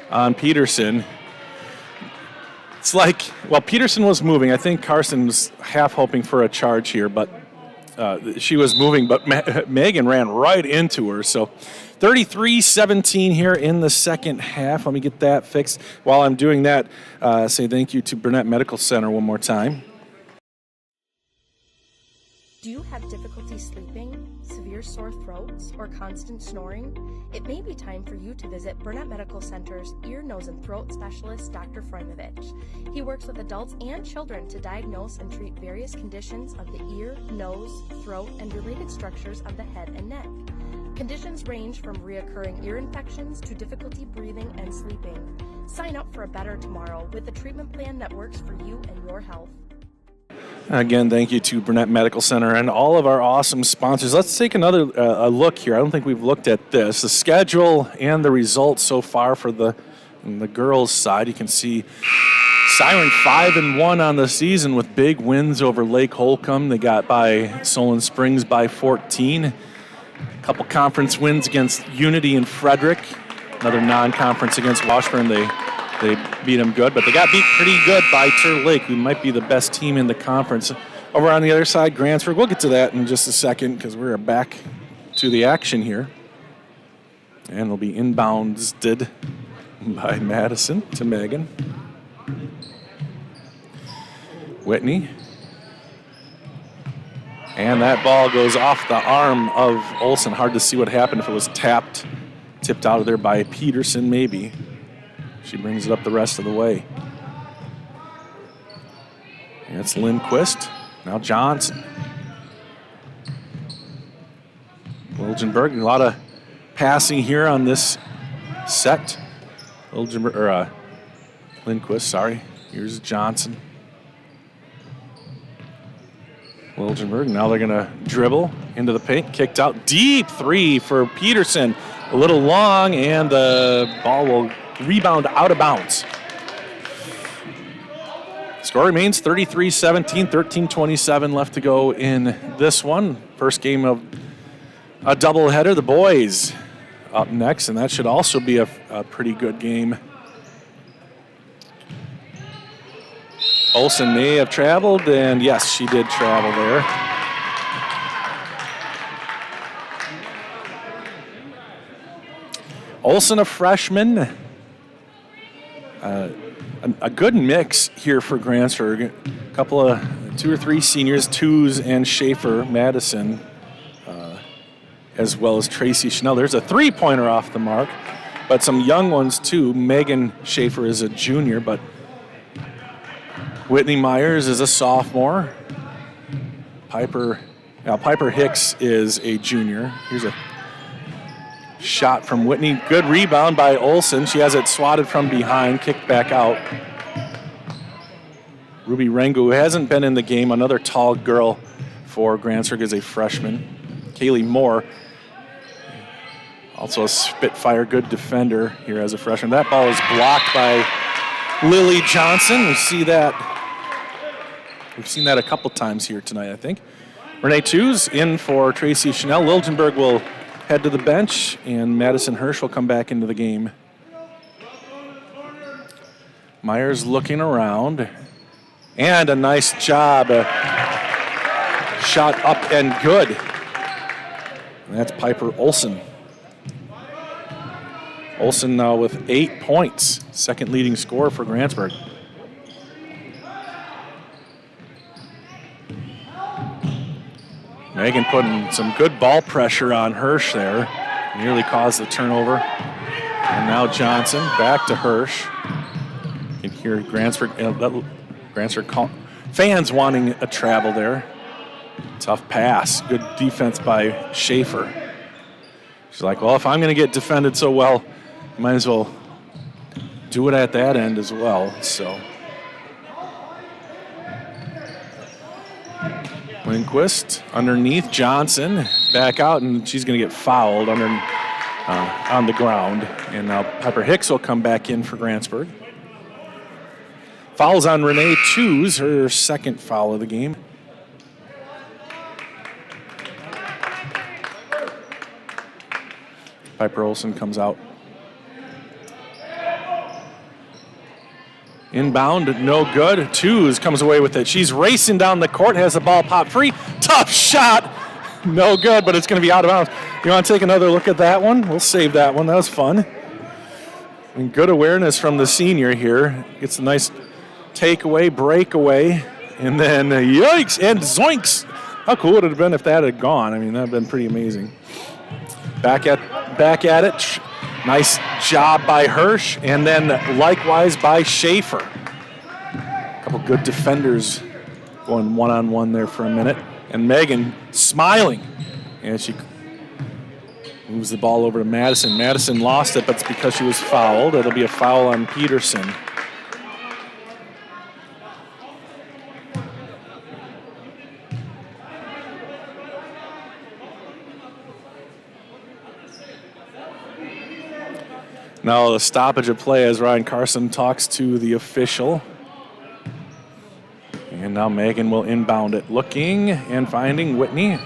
on Peterson. It's like, well, Peterson was moving. I think Carson was half hoping for a charge here, but she was moving, but Megan ran right into her. So 33-17 here in the second half. Let me get that fixed. While I'm doing that, say thank you to Burnett Medical Center one more time. Do you have difficulty sleeping, severe sore throats, or constant snoring? It may be time for you to visit Burnett Medical Center's ear, nose, and throat specialist, Dr. Frojmovich. He works with adults and children to diagnose and treat various conditions of the ear, nose, throat, and related structures of the head and neck. Conditions range from reoccurring ear infections to difficulty breathing and sleeping. Sign up for a better tomorrow with the treatment plan that works for you and your health. Again, thank you to Burnett Medical Center and all of our awesome sponsors. Let's take another look here. I don't think we've looked at this. The schedule and the results so far for the girls' side. You can see Siren 5-1 on the season with big wins over Lake Holcomb. They got by Solon Springs by 14. A couple conference wins against Unity and Frederick. Another non-conference against Washburn. They beat them good, but they got beat pretty good by Turtle Lake, who might be the best team in the conference. Over on the other side, Grantsburg. We'll get to that in just a second because we're back to the action here. And it'll be inbounded by Madison to Megan. Whitney. And that ball goes off the arm of Olsen. Hard to see what happened if it was tipped out of there by Peterson, maybe. She brings it up the rest of the way. And it's Lindquist. Now Johnson. Liljenberg, a lot of passing here on this set. Lindquist, sorry. Here's Johnson. Wilgenberg, now they're going to dribble into the paint. Kicked out deep three for Peterson. A little long, and the ball will rebound out of bounds. Score remains 33-17, 13:27 left to go in this one. First game of a doubleheader. The boys up next, and that should also be a pretty good game. Olsen may have traveled, and yes, she did travel there. Olsen, a freshman. A good mix here for Grantsburg. A couple of 2 or 3 seniors, twos and Schaefer, Madison, as well as Tracy Chanel. There's a three-pointer off the mark, but some young ones too. Megan Schaefer is a junior, but Whitney Myers is a sophomore. Piper Hicks is a junior. Here's a shot from Whitney. Good rebound by Olsen. She has it swatted from behind, kicked back out. Ruby Rangu, who hasn't been in the game, another tall girl for Grantsburg, is a freshman. Kaylee Moore, also a Spitfire, good defender here as a freshman. That ball is blocked by Lily Johnson. We've seen that a couple times here tonight, I think. Renee Tews in for Tracy Chanel. Wilgenberg will head to the bench, and Madison Hirsch will come back into the game. Myers looking around, and a nice job. Shot up and good. And that's Piper Olsen. Olsen now with 8 points, second leading scorer for Grantsburg. Megan putting some good ball pressure on Hirsch there. Nearly caused the turnover. And now Johnson back to Hirsch. You can hear Grantsburg fans wanting a travel there. Tough pass. Good defense by Schaefer. She's like, well, if I'm going to get defended so well, I might as well do it at that end as well. So Lindquist underneath Johnson, back out, and she's going to get fouled on the ground. And now Piper Hicks will come back in for Grantsburg. Fouls on Renee Tews, her second foul of the game. Piper Olsen comes out. Inbound, no good. Tews comes away with it. She's racing down the court, has the ball popped free. Tough shot. No good, but it's going to be out of bounds. You want to take another look at that one? We'll save that one. That was fun. And good awareness from the senior here. Gets a nice takeaway, breakaway, and then yikes and zoinks. How cool would it have been if that had gone? I mean, that would have been pretty amazing. Back at it. Nice job by Hirsch, and then likewise by Schaefer. A couple good defenders going one-on-one there for a minute. And Megan smiling. And she moves the ball over to Madison. Madison lost it, but it's because she was fouled. It'll be a foul on Peterson. Now the stoppage of play as Ryan Carson talks to the official. And now Megan will inbound it. Looking and finding Whitney.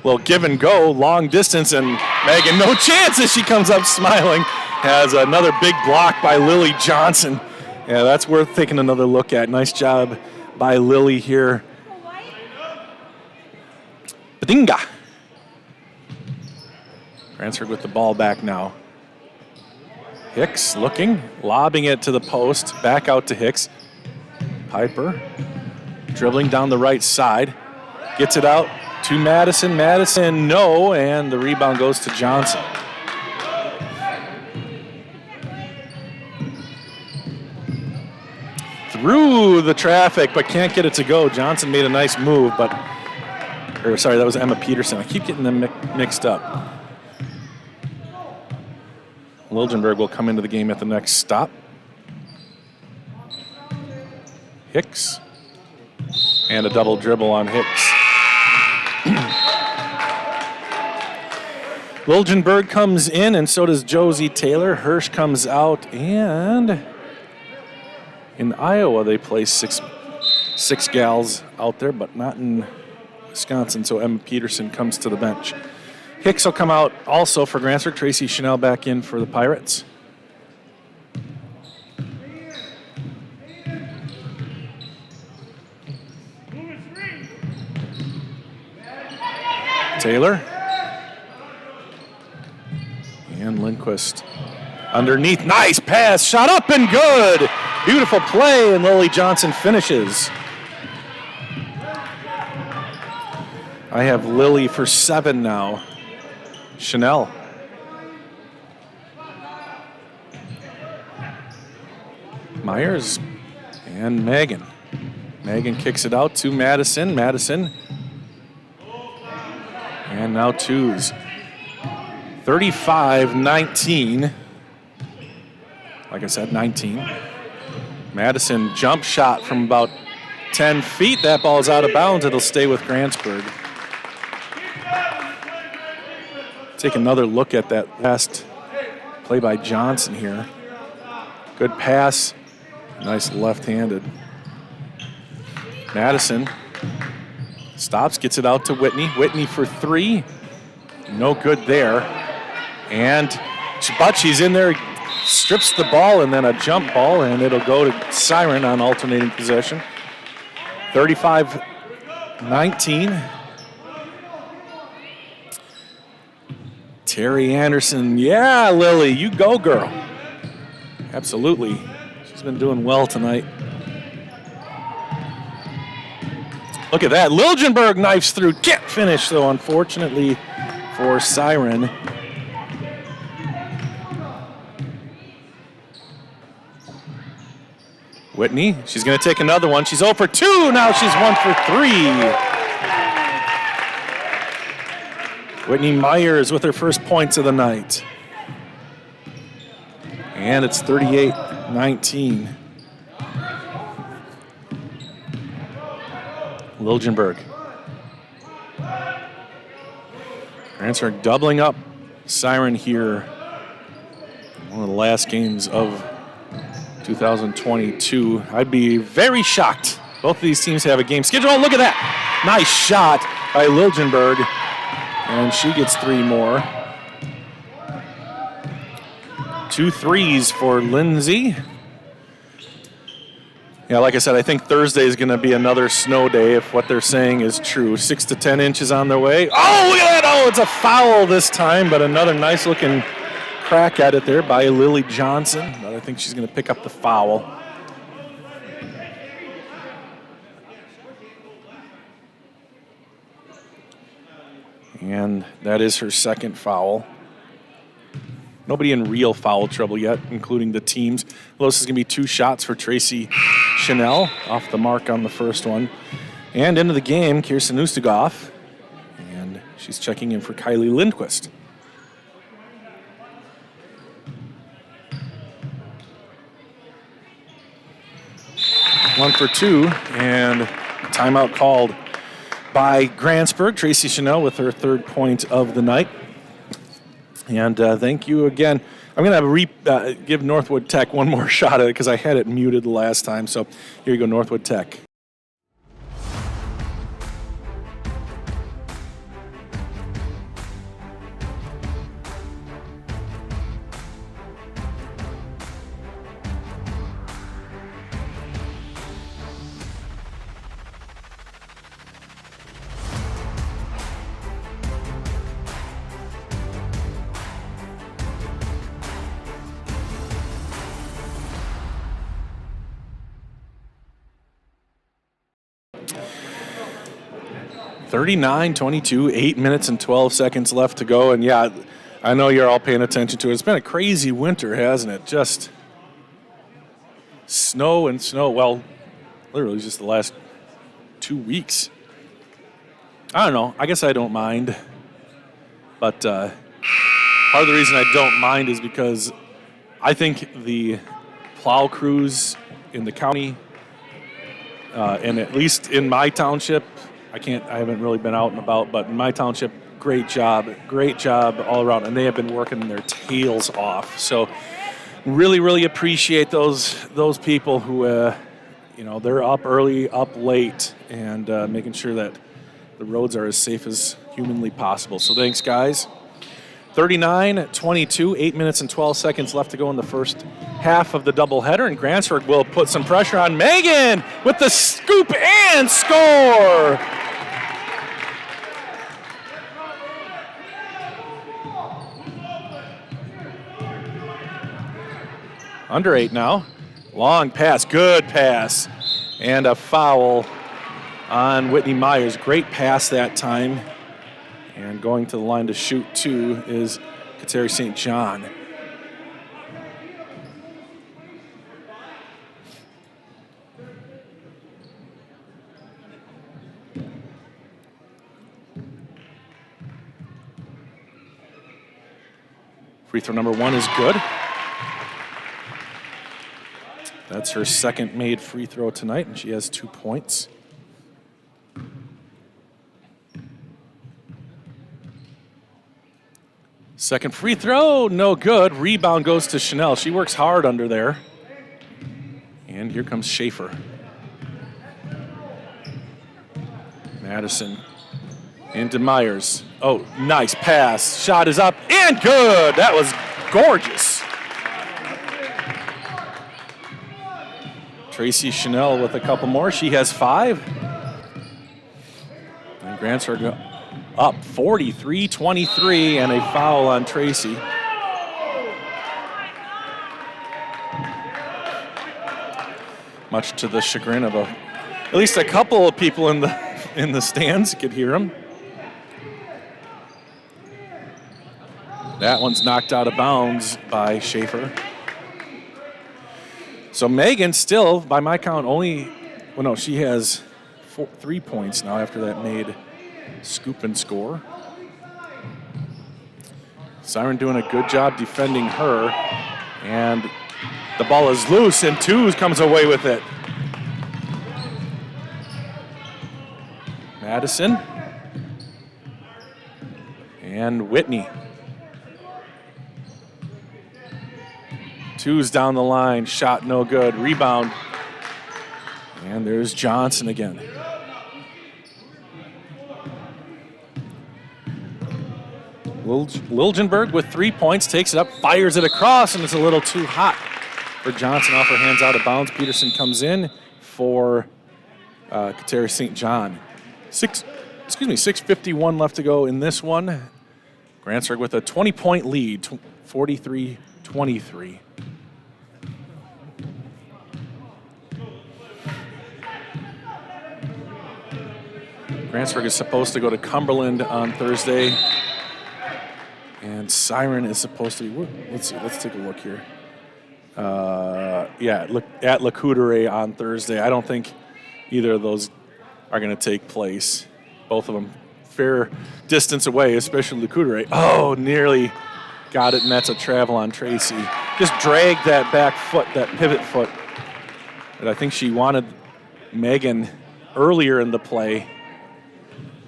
Well, give and go, long distance, and Megan, no chance as she comes up smiling. Has another big block by Lily Johnson. Yeah, that's worth taking another look at. Nice job by Lily here. Badinga. Grantsburg with the ball back now. Hicks looking, lobbing it to the post, back out to Hicks. Piper dribbling down the right side, gets it out to Madison. Madison, no, and the rebound goes to Johnson. Through the traffic, but can't get it to go. Johnson made a nice move, that was Emma Peterson. I keep getting them mixed up. Wilgenberg will come into the game at the next stop. Hicks. And a double dribble on Hicks. Liljenberg comes in, and so does Josie Taylor. Hirsch comes out, and in Iowa they play six gals out there, but not in Wisconsin, so Emma Peterson comes to the bench. Hicks will come out also for Grantsburg. Tracy Chanel back in for the Pirates. Taylor. And Lindquist underneath. Nice pass. Shot up and good. Beautiful play, and Lily Johnson finishes. I have Lily for 7 now. Chanel. Myers and Megan. Megan kicks it out to Madison. Madison. And now twos. 35-19. Like I said, 19. Madison jump shot from about 10 feet. That ball's out of bounds. It'll stay with Grantsburg. Take another look at that last play by Johnson here. Good pass. Nice left-handed. Madison stops, gets it out to Whitney. Whitney for 3. No good there. But she's in there, strips the ball, and then a jump ball, and it'll go to Siren on alternating possession. 35-19. Terry Anderson, yeah, Lily, you go, girl. Absolutely. She's been doing well tonight. Look at that. Liljenberg knifes through. Can't finish, though, unfortunately, for Siren. Whitney, she's going to take another one. She's 0 for 2. Now she's 1 for 3. Whitney Myers with her first points of the night. And it's 38-19. Liljenberg. Grantsburg doubling up Siren here. One of the last games of 2022. I'd be very shocked. Both of these teams have a game schedule. Oh, look at that. Nice shot by Liljenberg. And she gets 3 more. 2 threes for Lindsay. Yeah, like I said, I think Thursday is going to be another snow day if what they're saying is true. 6 to 10 inches on their way. Oh, look at that. Oh, it's a foul this time, but another nice looking crack at it there by Lily Johnson. But I think she's going to pick up the foul. And that is her second foul. Nobody in real foul trouble yet, including the teams. Well, this is going to be 2 shots for Tracy Chanel, off the mark on the first one. And into the game, Kirsten Ustigoff. And she's checking in for Kylie Lindquist. One for 2, and timeout called by Grantsburg. Tracy Chanel with her 3rd point of the night. And thank you again. I'm going to give Northwood Tech one more shot at it because I had it muted the last time. So here you go, Northwood Tech. (39-22), 8 minutes and 12 seconds left to go. And yeah, I know you're all paying attention to it. It's been a crazy winter, hasn't it? Just snow and snow. Well, literally just the last 2 weeks. I don't know. I guess I don't mind. But part of the reason I don't mind is because I think the plow crews in the county, and at least in my township, I haven't really been out and about, but in my township, great job all around, and they have been working their tails off. So really appreciate those people who, they're up early, up late, and making sure that the roads are as safe as humanly possible. So thanks, guys. 39-22, 8 minutes and 12 seconds left to go in the first half of the doubleheader, and Grantsburg will put some pressure on Megan with the scoop and score. Under 8 now. Long pass, good pass, and a foul on Whitney Myers. Great pass that time. And going to the line to shoot 2 is Kateri St. John. Free throw number 1 is good. That's her second made free throw tonight, and she has 2 points. Second free throw, no good. Rebound goes to Chanel. She works hard under there. And here comes Schaefer. Madison into Myers. Oh, nice pass. Shot is up and good. That was gorgeous. Tracy Chanel with a couple more. She has 5. And Grantsburg up 43-23, and a foul on Tracy. Much to the chagrin of at least a couple of people in the stands. You could hear them. That one's knocked out of bounds by Schaefer. So Megan still, by my count, she has 3 points now after that made scoop and score. Siren doing a good job defending her, and the ball is loose, and 2 comes away with it. Madison and Whitney. 2's down the line, shot no good, rebound, and there's Johnson again. Liljenberg with 3 points, takes it up, fires it across, and it's a little too hot for Johnson. Off her hands, out of bounds. Peterson comes in for Kateri St. John. 6:51 left to go in this one. Grantsburg with a 20-point lead, 43-23. Grantsburg is supposed to go to Cumberland on Thursday. And Siren is supposed to be, let's see, let's take a look here. Look at Le Coudray on Thursday. I don't think either of those are going to take place. Both of them fair distance away, especially Le Coudray. Oh, nearly got it, and that's a travel on Tracy. Just dragged that back foot, that pivot foot. But I think she wanted Megan earlier in the play.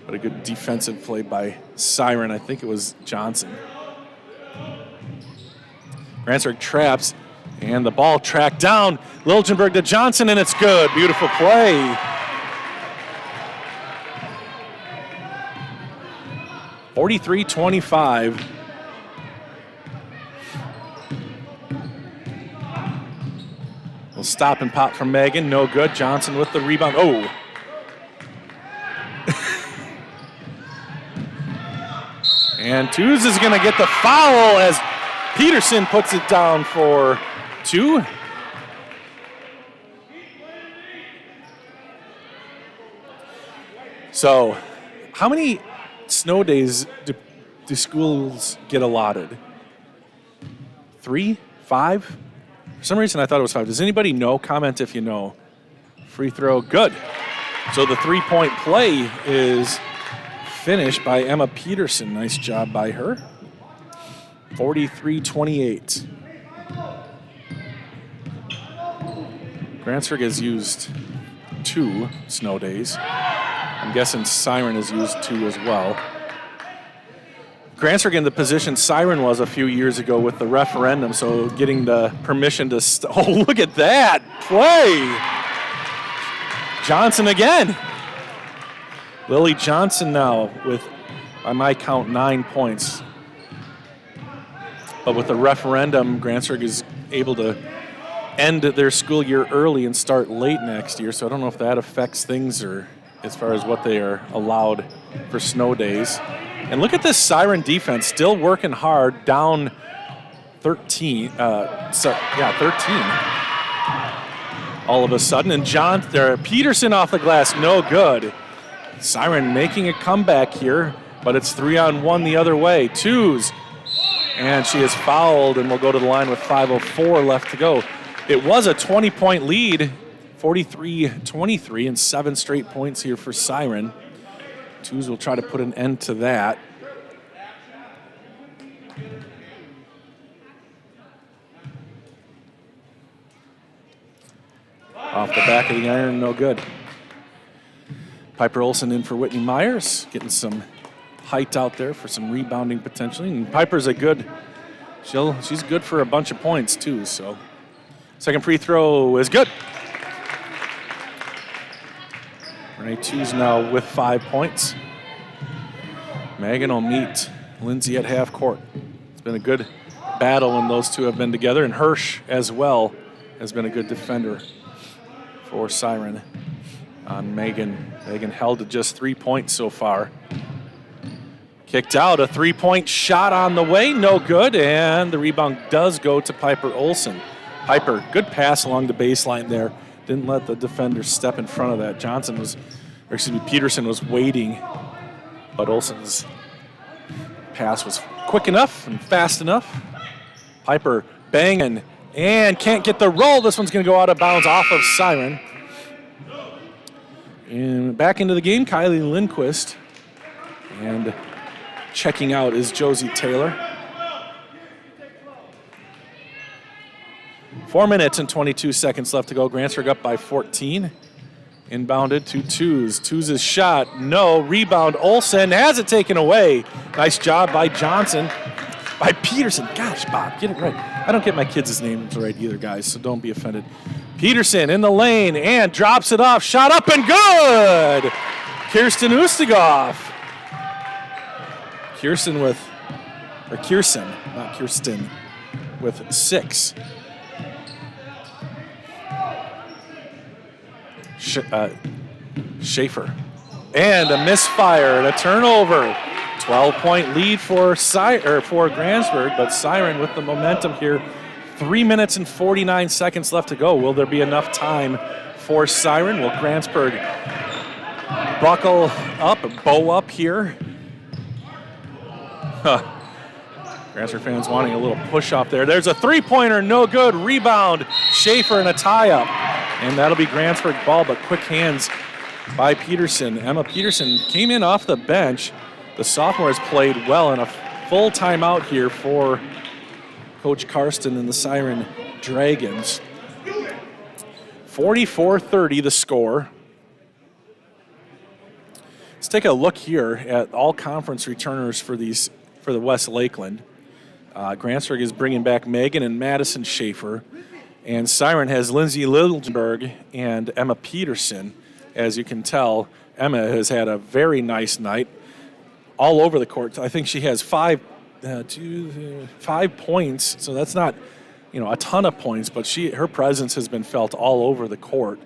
But a good defensive play by Siren. I think it was Johnson. Grantsburg traps, and the ball tracked down. Liljenberg to Johnson, and it's good. Beautiful play. 43-25. We'll stop and pop from Megan. No good. Johnson with the rebound. Oh. And 2's is going to get the foul as Peterson puts it down for 2. So, how many snow days do schools get allotted? 3? 5? For some reason I thought it was 5. Does anybody know? Comment if you know. Free throw, good. So the 3-point play is finished by Emma Peterson. Nice job by her. 43-28. Grantsburg has used 2 snow days. I'm guessing Siren has used 2 as well. Grantsburg in the position Siren was a few years ago with the referendum, so getting the permission to oh, look at that play. Johnson again. Lily Johnson now with, by my count, 9 points. But with the referendum, Grantsburg is able to end their school year early and start late next year, so I don't know if that affects things or as far as what they are allowed for snow days. And look at this Siren defense, still working hard, down 13. 13. All of a sudden, and Peterson off the glass, no good. Siren making a comeback here, but it's 3-on-1 the other way. Twos, and she is fouled, and will go to the line with 5:04 left to go. It was a 20-point lead, 43-23, and 7 straight points here for Siren. Twos will try to put an end to that. Off the back of the iron, no good. Piper Olson in for Whitney Myers, getting some height out there for some rebounding potentially. And Piper's she's good for a bunch of points too, so. Second free throw is good. Renee Twos now with 5 points. Megan will meet Lindsay at half court. It's been a good battle when those two have been together, and Hirsch as well has been a good defender for Siren on Megan. Megan held to just 3 points so far. Kicked out, a 3-point shot on the way, no good, and the rebound does go to Piper Olson. Piper, good pass along the baseline there. Didn't let the defender step in front of that. Peterson was waiting, but Olson's pass was quick enough and fast enough. Piper banging and can't get the roll. This one's going to go out of bounds off of Siren. And back into the game, Kylie Lindquist. And checking out is Josie Taylor. 4 minutes and 22 seconds left to go. Grantsburg up by 14. Inbounded to Twos. Twos' shot, no. Rebound, Olson has it taken away. Nice job by Johnson. By Peterson. Gosh, Bob, get it right. I don't get my kids' names right either, guys, so don't be offended. Peterson in the lane and drops it off. Shot up and good! Kirsten Ustigoff. Kirsten, not Kirsten, with 6. Schaefer. And a misfire and a turnover. 12-point lead for Grantsburg, but Siren with the momentum here. 3 minutes and 49 seconds left to go. Will there be enough time for Siren? Will Grantsburg buckle up, bow up here? Grantsburg fans wanting a little push off there. There's a three-pointer, no good. Rebound, Schaefer and a tie-up. And that'll be Grantsburg ball, but quick hands by Peterson. Emma Peterson came in off the bench. The sophomore has played well, and a full timeout here for Coach Karsten and the Siren Dragons. 44-30 the score. Let's take a look here at all conference returners for the West Lakeland. Grantsburg is bringing back Megan and Madison Schaefer, and Siren has Lindsay Liljenberg and Emma Peterson. As you can tell, Emma has had a very nice night all over the court. I think she has 5 points, so that's not a ton of points, but her presence has been felt all over the court.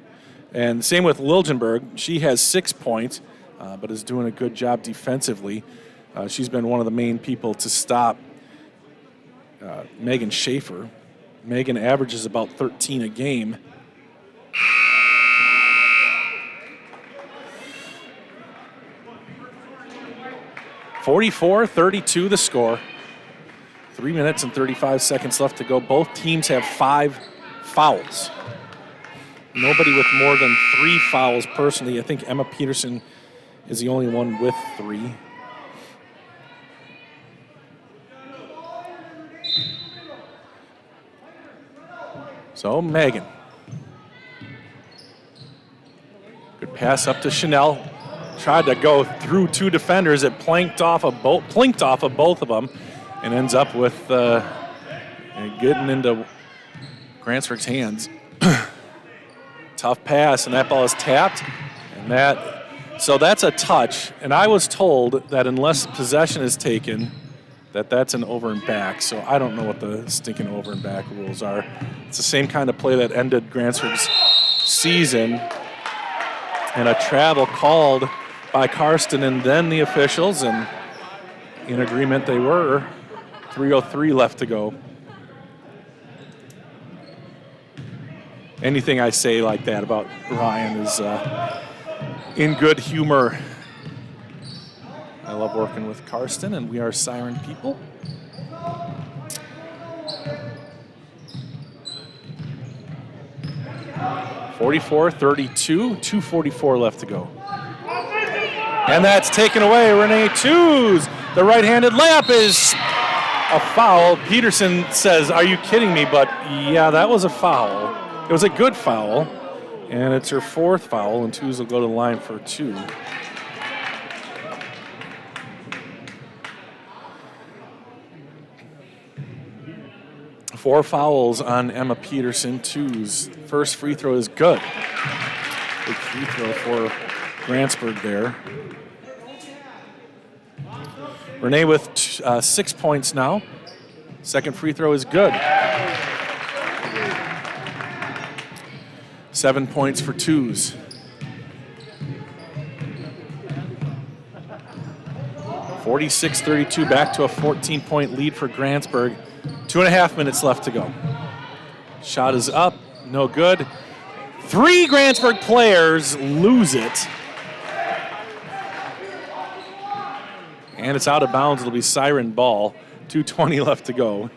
And same with Liljenberg. She has 6 points, but is doing a good job defensively. She's been one of the main people to stop Megan Schaefer. Megan averages about 13 a game. (44-32) the score. 3 minutes and 35 seconds left to go. Both teams have 5 fouls. Nobody with more than 3 fouls personally. I think Emma Peterson is the only one with 3. So Megan. Good pass up to Chanel. tried to go through two defenders. It plinked off of both of them, and ends up with getting into Grantsburg's hands. Tough pass, and that ball is tapped, and so that's a touch. And I was told that unless possession is taken, that's an over and back. So I don't know what the stinking over and back rules are. It's the same kind of play that ended Grantsburg's season, and a travel called by Karsten and then the officials, and in agreement they were. 3:03 left to go. Anything I say like that about Ryan is in good humor. I love working with Karsten, and we are Siren people. (44-32), 2:44 left to go. And that's taken away. Renee Tews. The right-handed layup is a foul. Peterson says, "Are you kidding me?" But yeah, that was a foul. It was a good foul, and it's her fourth foul, and Tews will go to the line for two. Four fouls on Emma Peterson. Tews' first free throw is good. Big free throw for Grantsburg there. Renee with 6 points now. Second free throw is good. 7 points for Tews. (46-32), back to a 14-point lead for Grantsburg. 2.5 minutes left to go. Shot is up, no good. 3 Grantsburg players lose it. And it's out of bounds. It'll be Siren ball. 2:20 left to go.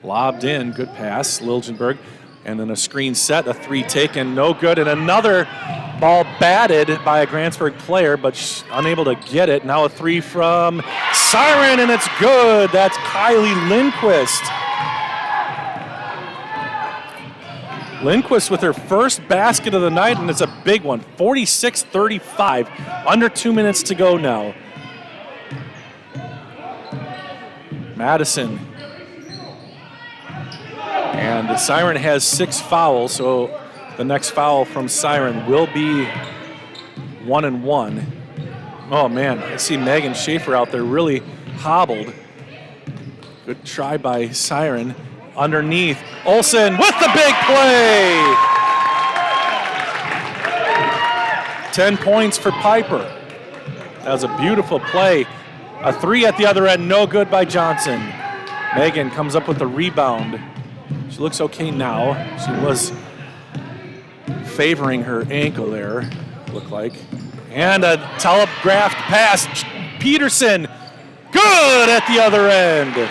Lobbed in, good pass, Liljenberg. And then a screen set, a three taken, no good. And another ball batted by a Grantsburg player, but unable to get it. Now a three from Siren, and it's good. That's Kylie Lindquist. Lindquist with her first basket of the night, and it's a big one. 46-35, under 2 minutes to go now. Madison. And the Siren has 6 fouls, so the next foul from Siren will be 1-1. Oh man, I see Megan Schaefer out there really hobbled. Good try by Siren. Underneath, Olsen with the big play! 10 points for Piper. That was a beautiful play. A three at the other end, no good by Johnson. Megan comes up with the rebound. She looks okay now. She was favoring her ankle there, looked like. And a telegraphed pass. Peterson, good at the other end.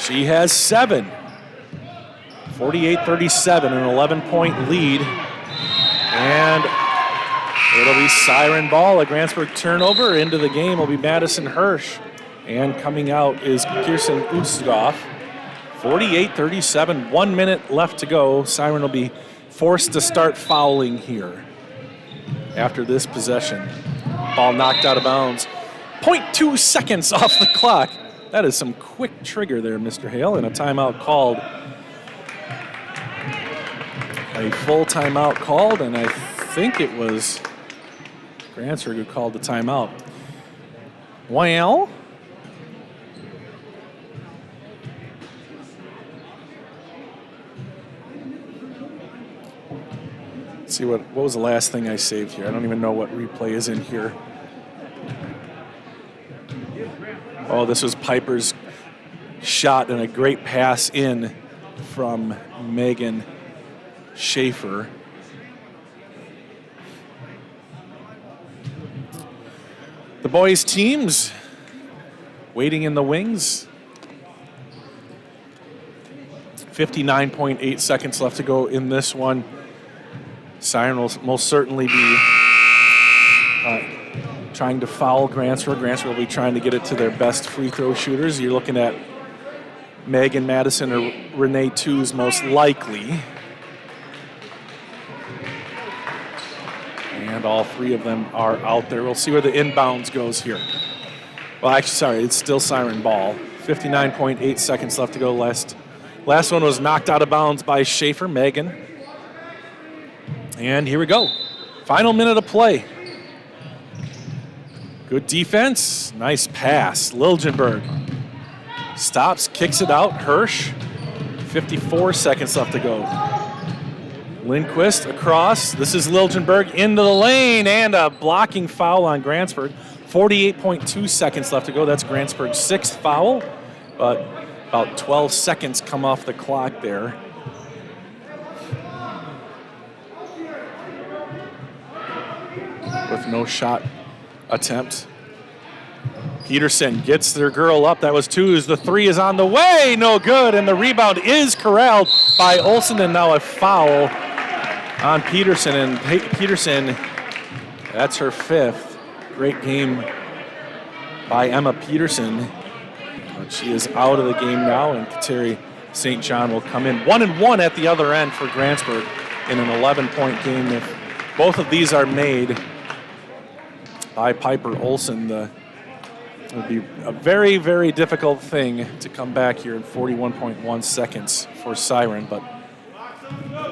She has 7. 48-37, an 11-point lead. And it'll be Siren ball, a Grantsburg turnover. Into the game will be Madison Hirsch. And coming out is Kirsten Ustadov. 48-37, 1 minute left to go. Siren will be forced to start fouling here after this possession. Ball knocked out of bounds. 0.2 seconds off the clock. That is some quick trigger there, Mr. Hale, and a timeout called. A full timeout called, and I think it was Grantsburg who called the timeout. Well, let's see what was the last thing I saved here. I don't even know what replay is in here. Oh, this was Piper's shot and a great pass in from Megan Schaefer. The boys' teams waiting in the wings. 59.8 seconds left to go in this one. Siren will most certainly be trying to foul Grantsburg. Grantsburg will be trying to get it to their best free throw shooters. You're looking at Megan Madison or Renee Tews most likely. And all three of them are out there. We'll see where the inbounds goes here. Well, actually, sorry, it's still Siren ball. 59.8 seconds left to go. Last one was knocked out of bounds by Schaefer, Megan. And here we go. Final minute of play. Good defense. Nice pass. Liljenberg stops, kicks it out. Hirsch. 54 seconds left to go. Lindquist across. This is Liljenberg into the lane and a blocking foul on Grantsburg. 48.2 seconds left to go. That's Grantsburg's 6th foul, but about 12 seconds come off the clock there. With no shot attempt. Peterson gets their girl up. That was 2. The 3 is on the way. No good. And the rebound is corralled by Olsen. And now a foul on Peterson. And Peterson, that's her 5th. Great game by Emma Peterson. But she is out of the game now. And Kateri St. John will come in 1-1 at the other end for Grantsburg in an 11-point game. If both of these are made by Piper Olsen, it would be a very, very difficult thing to come back here in 41.1 seconds for Siren. But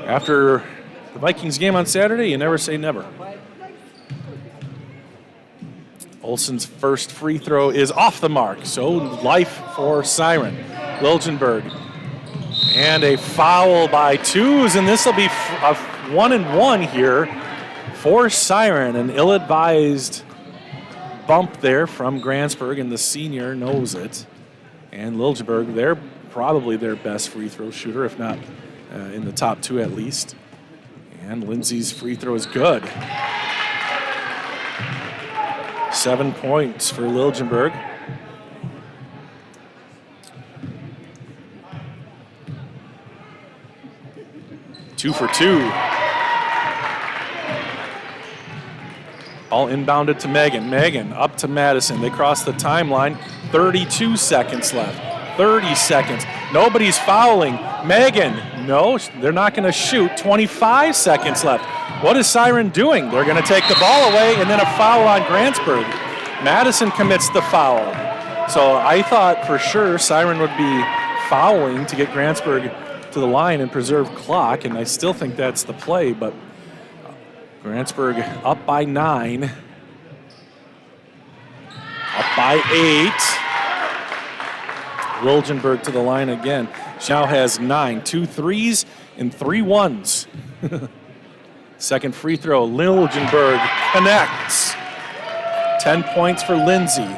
after the Vikings game on Saturday, you never say never. Olsen's first free throw is off the mark, so life for Siren. Liljenberg. And a foul by Twos, and this will be a 1-1 here for Siren. An ill-advised bump there from Grantsburg, and the senior knows it. And Liljenberg, they're probably their best free throw shooter, if not in the top 2 at least. And Lindsay's free throw is good. 7 points for Liljenberg. Two for 2. All inbounded to Megan. Megan up to Madison. They cross the timeline. 32 seconds left. 30 seconds. Nobody's fouling. Megan, no, they're not going to shoot. 25 seconds left. What is Siren doing? They're going to take the ball away, and then a foul on Grantsburg. Madison commits the foul. So I thought for sure Siren would be fouling to get Grantsburg to the line and preserve clock, and I still think that's the play, but Grantsburg up by 9. Up by 8. Liljenberg to the line again. She now has 9. 2 threes and 3 ones. Second free throw, Liljenberg connects. 10 points for Lindsay.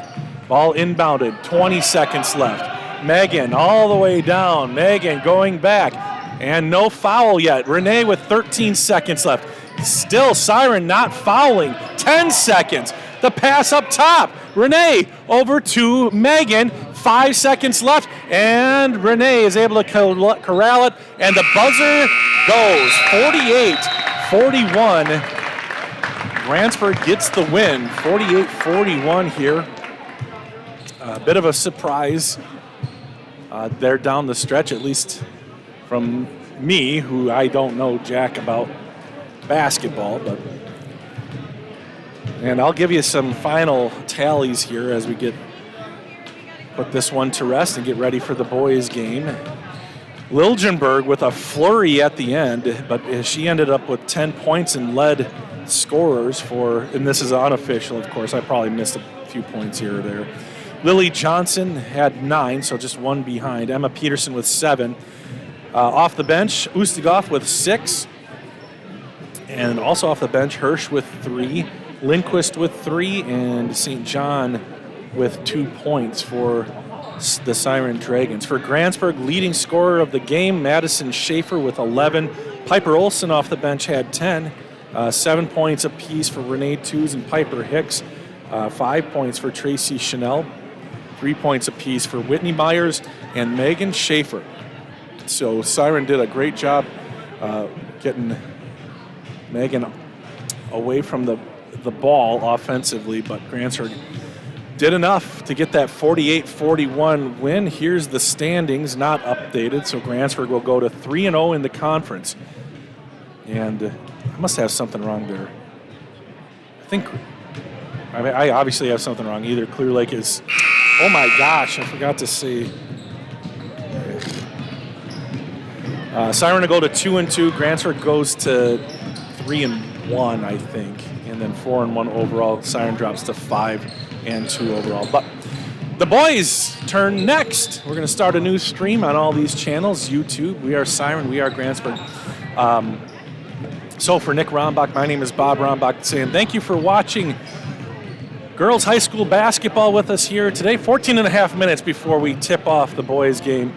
Ball inbounded, 20 seconds left. Megan all the way down. Megan going back. And no foul yet. Renee with 13 seconds left. Still Siren not fouling. 10 seconds. The pass up top. Renee over to Megan. 5 seconds left. And Renee is able to corral it. And the buzzer goes. 48-41. Grantsburg gets the win. 48-41 here. A bit of a surprise there down the stretch, at least from me, who I don't know jack about basketball. And I'll give you some final tallies here as we put this one to rest and get ready for the boys' game. Liljenberg with a flurry at the end, but she ended up with 10 points and led scorers and this is unofficial, of course. I probably missed a few points here or there. Lily Johnson had 9, so just 1 behind. Emma Peterson with 7. Off the bench, Ustigov with 6. And also off the bench, Hirsch with 3. Lindquist with 3. And St. John with 2 points for the Siren Dragons. For Grantsburg, leading scorer of the game, Madison Schaefer with 11. Piper Olsen off the bench had 10. 7 points apiece for Renee Twos and Piper Hicks. 5 points for Tracy Chanel. 3 points apiece for Whitney Myers and Megan Schaefer. So Siren did a great job getting Megan away from the ball offensively, but Grantsburg did enough to get that 48-41 win. Here's the standings, not updated, so Grantsburg will go to 3-0 in the conference. And I must have something wrong there. think, I obviously have something wrong. Either Clear Lake is, oh my gosh, I forgot to see. Siren to go to 2-2. Grantsburg goes to 3-1, I think, and then 4-1 overall. Siren drops to 5-2 overall. But the boys turn next. We're going to start a new stream on all these channels. YouTube, we are Siren, we are Grantsburg. So for Nick Rombach, my name is Bob Rombach, saying thank you for watching girls high school basketball with us here today. 14 and a half minutes before we tip off the boys game.